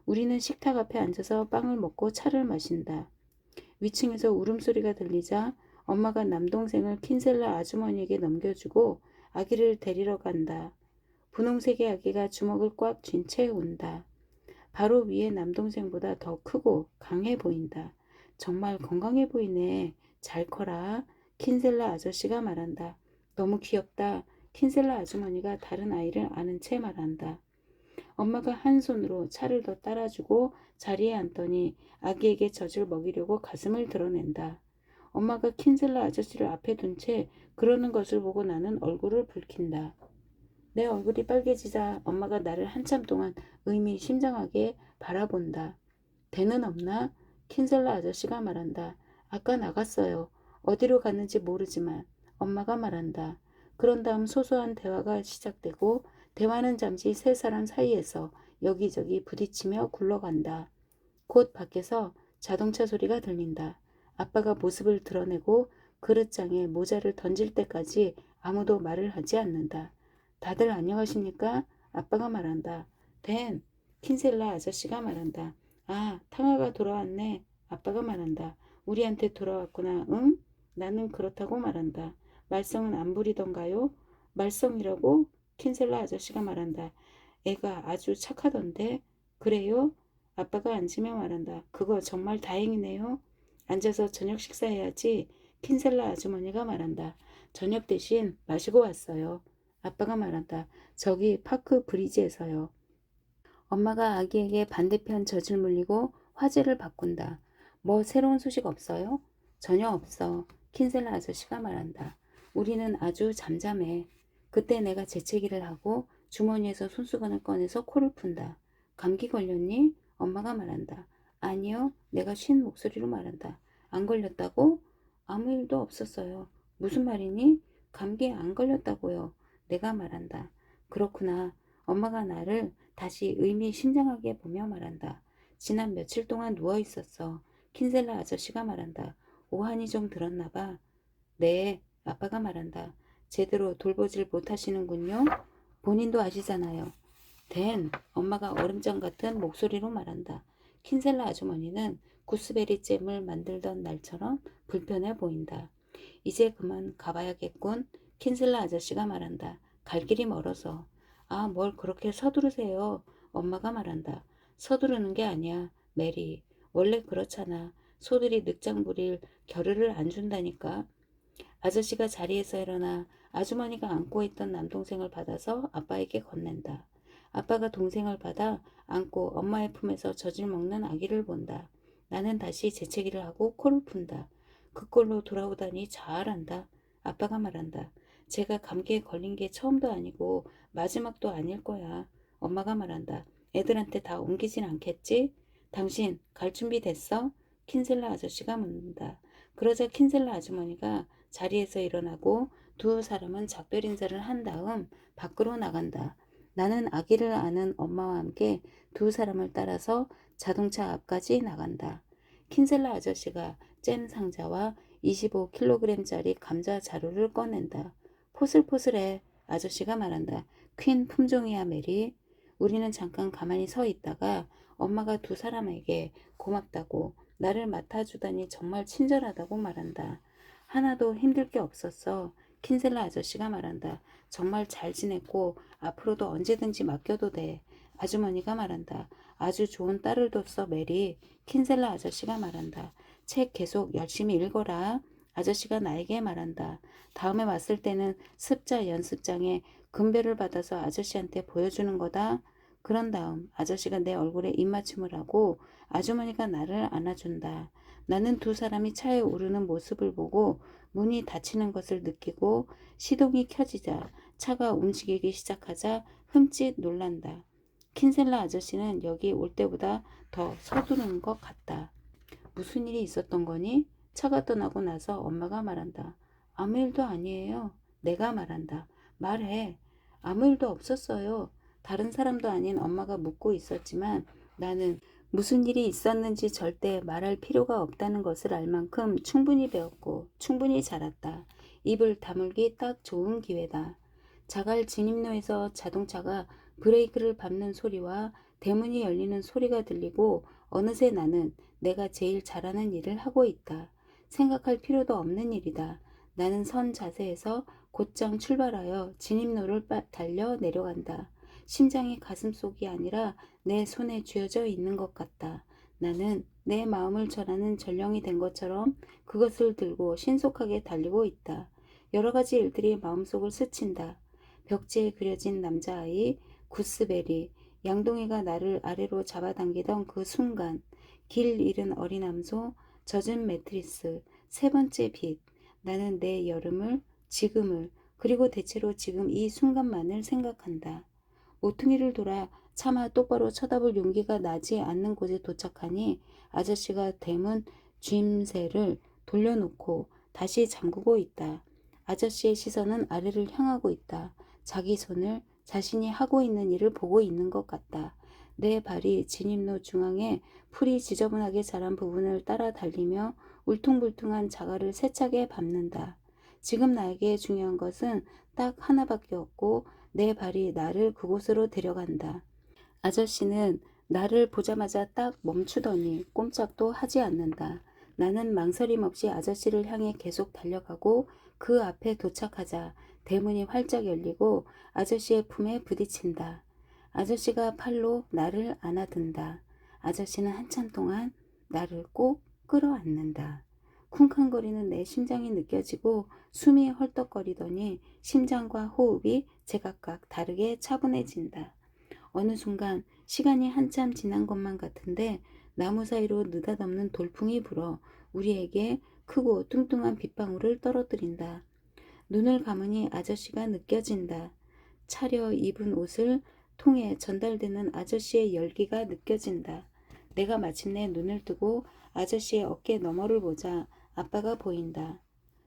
우리는 식탁 앞에 앉아서 빵을 먹고 차를 마신다. 위층에서 울음소리가 들리자 엄마가 남동생을 킨셀라 아주머니에게 넘겨주고 아기를 데리러 간다. 분홍색의 아기가 주먹을 꽉 쥔 채 운다. 바로 위에 남동생보다 더 크고 강해 보인다. 정말 건강해 보이네. 잘 커라. 킨셀라 아저씨가 말한다. 너무 귀엽다. 킨셀라 아주머니가 다른 아이를 아는 채 말한다. 엄마가 한 손으로 차를 더 따라주고 자리에 앉더니 아기에게 젖을 먹이려고 가슴을 드러낸다. 엄마가 킨셀라 아저씨를 앞에 둔 채 그러는 것을 보고 나는 얼굴을 붉힌다. 내 얼굴이 빨개지자 엄마가 나를 한참 동안 의미심장하게 바라본다. 대는 없나? 킨셀라 아저씨가 말한다. 아까 나갔어요. 어디로 갔는지 모르지만 엄마가 말한다. 그런 다음 소소한 대화가 시작되고 대화는 잠시 세 사람 사이에서 여기저기 부딪히며 굴러간다. 곧 밖에서 자동차 소리가 들린다. 아빠가 모습을 드러내고 그릇장에 모자를 던질 때까지 아무도 말을 하지 않는다. 다들 안녕하십니까? 아빠가 말한다. 댄, 킨셀라 아저씨가 말한다. 아, 탕아가 돌아왔네. 아빠가 말한다. 우리한테 돌아왔구나. 응? 나는 그렇다고 말한다. 말썽은 안 부리던가요? 말썽이라고? 킨셀라 아저씨가 말한다. 애가 아주 착하던데. 그래요? 아빠가 앉으며 말한다. 그거 정말 다행이네요. 앉아서 저녁 식사해야지. 킨셀라 아주머니가 말한다. 저녁 대신 마시고 왔어요. 아빠가 말한다. 저기 파크 브리지에서요. 엄마가 아기에게 반대편 젖을 물리고 화제를 바꾼다. 뭐 새로운 소식 없어요? 전혀 없어. 킨셀라 아저씨가 말한다. 우리는 아주 잠잠해. 그때 내가 재채기를 하고 주머니에서 손수건을 꺼내서 코를 푼다. 감기 걸렸니? 엄마가 말한다. 아니요. 내가 쉰 목소리로 말한다. 안 걸렸다고? 아무 일도 없었어요. 무슨 말이니? 감기에 안 걸렸다고요. 내가 말한다. 그렇구나. 엄마가 나를 다시 의미심장하게 보며 말한다. 지난 며칠 동안 누워 있었어. 킨셀라 아저씨가 말한다. 오한이 좀 들었나 봐. 네, 아빠가 말한다. 제대로 돌보질 못하시는군요. 본인도 아시잖아요. 댄, 엄마가 얼음장 같은 목소리로 말한다. 킨셀라 아주머니는 구스베리 잼을 만들던 날처럼 불편해 보인다. 이제 그만 가봐야겠군. 킨셀라 아저씨가 말한다. 갈 길이 멀어서. 아, 뭘 그렇게 서두르세요. 엄마가 말한다. 서두르는 게 아니야, 메리. 원래 그렇잖아. 소들이 늑장 부릴 겨를을 안 준다니까. 아저씨가 자리에서 일어나 아주머니가 안고 있던 남동생을 받아서 아빠에게 건넨다. 아빠가 동생을 받아 안고 엄마의 품에서 젖을 먹는 아기를 본다. 나는 다시 재채기를 하고 코를 푼다. 그 꼴로 돌아오다니 잘한다. 아빠가 말한다. 제가 감기에 걸린 게 처음도 아니고 마지막도 아닐 거야. 엄마가 말한다. 애들한테 다 옮기진 않겠지? 당신 갈 준비 됐어? 킨셀라 아저씨가 묻는다. 그러자 킨셀라 아주머니가 자리에서 일어나고 두 사람은 작별 인사를 한 다음 밖으로 나간다. 나는 아기를 안은 엄마와 함께 두 사람을 따라서 자동차 앞까지 나간다. 킨셀라 아저씨가 잼 상자와 25kg짜리 감자 자루를 꺼낸다. 포슬포슬해. 아저씨가 말한다. 퀸 품종이야, 메리. 우리는 잠깐 가만히 서 있다가 엄마가 두 사람에게 고맙다고 나를 맡아주다니 정말 친절하다고 말한다. 하나도 힘들 게 없었어. 킨셀라 아저씨가 말한다. 정말 잘 지냈고 앞으로도 언제든지 맡겨도 돼. 아주머니가 말한다. 아주 좋은 딸을 뒀어, 메리. 킨셀라 아저씨가 말한다. 책 계속 열심히 읽어라. 아저씨가 나에게 말한다. 다음에 왔을 때는 습자 연습장에 금별을 받아서 아저씨한테 보여주는 거다. 그런 다음 아저씨가 내 얼굴에 입맞춤을 하고 아주머니가 나를 안아준다. 나는 두 사람이 차에 오르는 모습을 보고 문이 닫히는 것을 느끼고 시동이 켜지자 차가 움직이기 시작하자 흠칫 놀란다. 킨셀라 아저씨는 여기 올 때보다 더 서두르는 것 같다. 무슨 일이 있었던 거니? 차가 떠나고 나서 엄마가 말한다. 아무 일도 아니에요. 내가 말한다. 말해. 아무 일도 없었어요. 다른 사람도 아닌 엄마가 묻고 있었지만 나는 무슨 일이 있었는지 절대 말할 필요가 없다는 것을 알 만큼 충분히 배웠고 충분히 자랐다. 입을 다물기 딱 좋은 기회다. 자갈 진입로에서 자동차가 브레이크를 밟는 소리와 대문이 열리는 소리가 들리고 어느새 나는 내가 제일 잘하는 일을 하고 있다. 생각할 필요도 없는 일이다. 나는 선 자세에서 곧장 출발하여 진입로를 달려 내려간다. 심장이 가슴속이 아니라 내 손에 쥐어져 있는 것 같다. 나는 내 마음을 전하는 전령이 된 것처럼 그것을 들고 신속하게 달리고 있다. 여러 가지 일들이 마음속을 스친다. 벽지에 그려진 남자아이, 구스베리, 양동이가 나를 아래로 잡아당기던 그 순간, 길 잃은 어린 암소, 젖은 매트리스, 세 번째 빛. 나는 내 여름을, 지금을, 그리고 대체로 지금 이 순간만을 생각한다. 모퉁이를 돌아 차마 똑바로 쳐다볼 용기가 나지 않는 곳에 도착하니 아저씨가 대문 쥐임새를 돌려놓고 다시 잠그고 있다. 아저씨의 시선은 아래를 향하고 있다. 자기 손을 자신이 하고 있는 일을 보고 있는 것 같다. 내 발이 진입로 중앙에 풀이 지저분하게 자란 부분을 따라 달리며 울퉁불퉁한 자갈을 세차게 밟는다. 지금 나에게 중요한 것은 딱 하나밖에 없고 내 발이 나를 그곳으로 데려간다. 아저씨는 나를 보자마자 딱 멈추더니 꼼짝도 하지 않는다. 나는 망설임 없이 아저씨를 향해 계속 달려가고 그 앞에 도착하자 대문이 활짝 열리고 아저씨의 품에 부딪힌다. 아저씨가 팔로 나를 안아든다. 아저씨는 한참 동안 나를 꼭 끌어안는다. 쿵쾅거리는 내 심장이 느껴지고 숨이 헐떡거리더니 심장과 호흡이 제각각 다르게 차분해진다. 어느 순간 시간이 한참 지난 것만 같은데 나무 사이로 느닷없는 돌풍이 불어 우리에게 크고 뚱뚱한 빗방울을 떨어뜨린다. 눈을 감으니 아저씨가 느껴진다. 차려 입은 옷을 통해 전달되는 아저씨의 열기가 느껴진다. 내가 마침내 눈을 뜨고 아저씨의 어깨 너머를 보자 아빠가 보인다.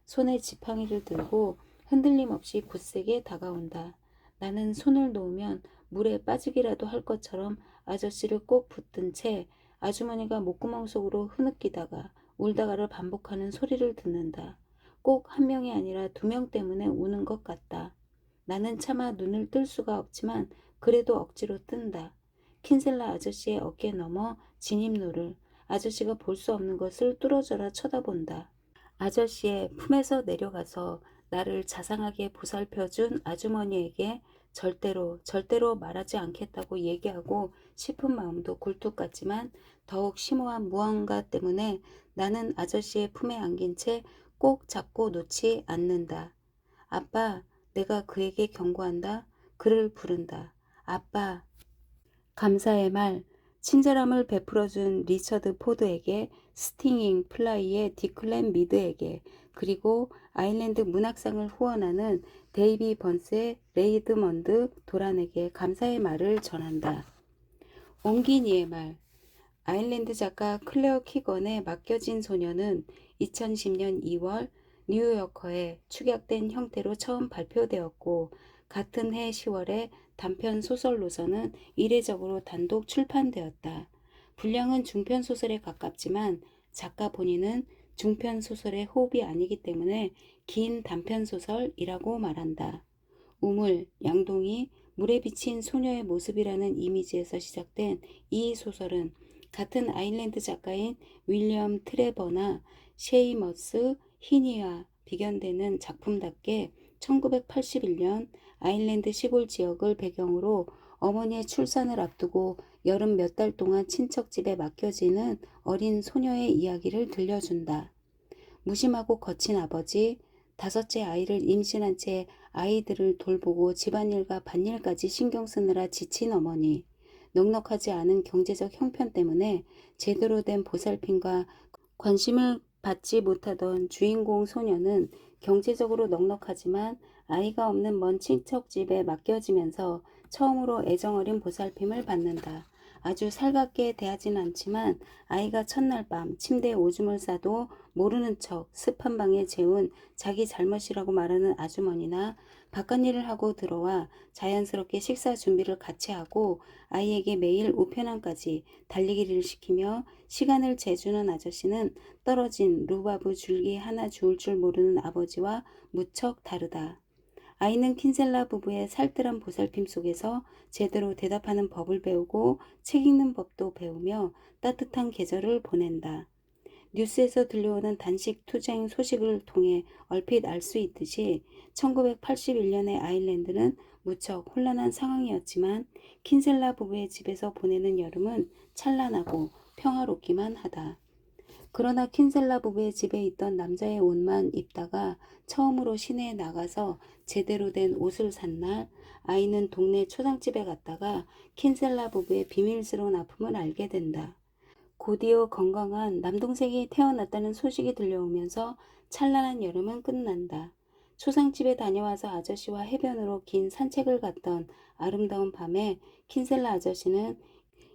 손에 지팡이를 들고 흔들림 없이 굳세게 다가온다. 나는 손을 놓으면 물에 빠지기라도 할 것처럼 아저씨를 꼭 붙든 채 아주머니가 목구멍 속으로 흐느끼다가 울다가를 반복하는 소리를 듣는다. 꼭 한 명이 아니라 두 명 때문에 우는 것 같다. 나는 차마 눈을 뜰 수가 없지만 그래도 억지로 뜬다. 킨셀라 아저씨의 어깨 너머 진입로를 아저씨가 볼 수 없는 것을 뚫어져라 쳐다본다. 아저씨의 품에서 내려가서 나를 자상하게 보살펴준 아주머니에게 절대로 말하지 않겠다고 얘기하고 싶은 마음도 굴뚝 같지만 더욱 심오한 무언가 때문에 나는 아저씨의 품에 안긴 채 꼭 잡고 놓지 않는다. 아빠, 내가 그에게 경고한다. 그를 부른다. 아빠. 감사의 말, 친절함을 베풀어준 리처드 포드에게, 스팅잉 플라이의 디클랜 미드에게, 그리고 아일랜드 문학상을 후원하는 데이비 번스의 레이드먼드 도란에게 감사의 말을 전한다. 옮긴 이의 말, 아일랜드 작가 클레어 키건에 맡겨진 소녀는 2010년 2월 뉴요커에 축약된 형태로 처음 발표되었고 같은 해 10월에 단편 소설로서는 이례적으로 단독 출판되었다. 분량은 중편 소설에 가깝지만 작가 본인은 중편 소설의 호흡이 아니기 때문에 긴 단편 소설이라고 말한다. 우물, 양동이, 물에 비친 소녀의 모습이라는 이미지에서 시작된 이 소설은 같은 아일랜드 작가인 윌리엄 트레버나 셰이머스 히니와 비견되는 작품답게 1981년 아일랜드 시골 지역을 배경으로 어머니의 출산을 앞두고 여름 몇 달 동안 친척집에 맡겨지는 어린 소녀의 이야기를 들려준다. 무심하고 거친 아버지, 다섯째 아이를 임신한 채 아이들을 돌보고 집안일과 밭일까지 신경 쓰느라 지친 어머니, 넉넉하지 않은 경제적 형편 때문에 제대로 된 보살핌과 관심을 받지 못하던 주인공 소녀는 경제적으로 넉넉하지만 아이가 없는 먼 친척집에 맡겨지면서 처음으로 애정어린 보살핌을 받는다. 아주 살갑게 대하진 않지만 아이가 첫날 밤 침대에 오줌을 싸도 모르는 척 습한 방에 재운 자기 잘못이라고 말하는 아주머니나 바깥일을 하고 들어와 자연스럽게 식사 준비를 같이 하고 아이에게 매일 우편함까지 달리기를 시키며 시간을 재주는 아저씨는 떨어진 루바브 줄기 하나 주울 줄 모르는 아버지와 무척 다르다. 아이는 킨셀라 부부의 살뜰한 보살핌 속에서 제대로 대답하는 법을 배우고 책 읽는 법도 배우며 따뜻한 계절을 보낸다. 뉴스에서 들려오는 단식 투쟁 소식을 통해 얼핏 알 수 있듯이 1981년의 아일랜드는 무척 혼란한 상황이었지만 킨셀라 부부의 집에서 보내는 여름은 찬란하고 평화롭기만 하다. 그러나 킨셀라 부부의 집에 있던 남자의 옷만 입다가 처음으로 시내에 나가서 제대로 된 옷을 산 날 아이는 동네 초상집에 갔다가 킨셀라 부부의 비밀스러운 아픔을 알게 된다. 곧이어 건강한 남동생이 태어났다는 소식이 들려오면서 찬란한 여름은 끝난다. 초상집에 다녀와서 아저씨와 해변으로 긴 산책을 갔던 아름다운 밤에 킨셀라 아저씨는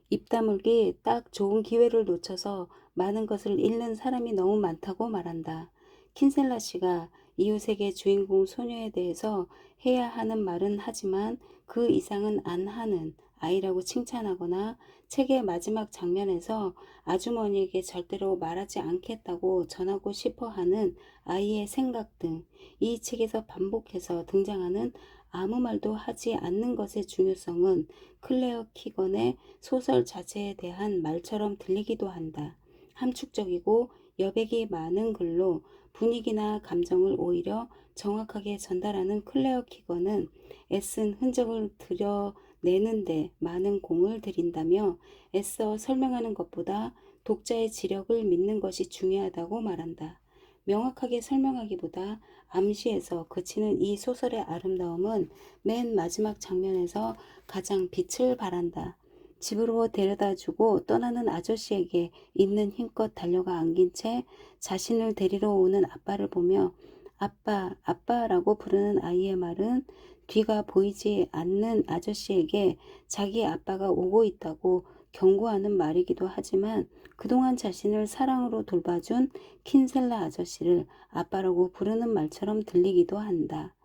입 다물기 딱 좋은 기회를 놓쳐서 많은 것을 잃는 사람이 너무 많다고 말한다. 킨셀라 씨가 이웃에게 주인공 소녀에 대해서 해야 하는 말은 하지만 그 이상은 안 하는 아이라고 칭찬하거나 책의 마지막 장면에서 아주머니에게 절대로 말하지 않겠다고 전하고 싶어 하는 아이의 생각 등 이 책에서 반복해서 등장하는 아무 말도 하지 않는 것의 중요성은 클레어 키건의 소설 자체에 대한 말처럼 들리기도 한다. 함축적이고 여백이 많은 글로 분위기나 감정을 오히려 정확하게 전달하는 클레어 키건은 애쓴 흔적을 드러내는데 많은 공을 들인다며 애써 설명하는 것보다 독자의 지력을 믿는 것이 중요하다고 말한다. 명확하게 설명하기보다 암시해서 그치는 이 소설의 아름다움은 맨 마지막 장면에서 가장 빛을 발한다. 집으로 데려다주고 떠나는 아저씨에게 있는 힘껏 달려가 안긴 채 자신을 데리러 오는 아빠를 보며 아빠, 아빠라고 부르는 아이의 말은 뒤가 보이지 않는 아저씨에게 자기 아빠가 오고 있다고 경고하는 말이기도 하지만 그동안 자신을 사랑으로 돌봐준 킨셀라 아저씨를 아빠라고 부르는 말처럼 들리기도 한다.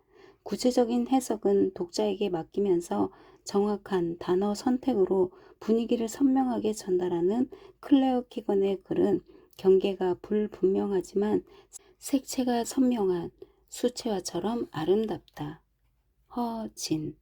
구체적인 해석은 독자에게 맡기면서 정확한 단어 선택으로 분위기를 선명하게 전달하는 클레어 키건의 글은 경계가 불분명하지만 색채가 선명한 수채화처럼 아름답다. 허진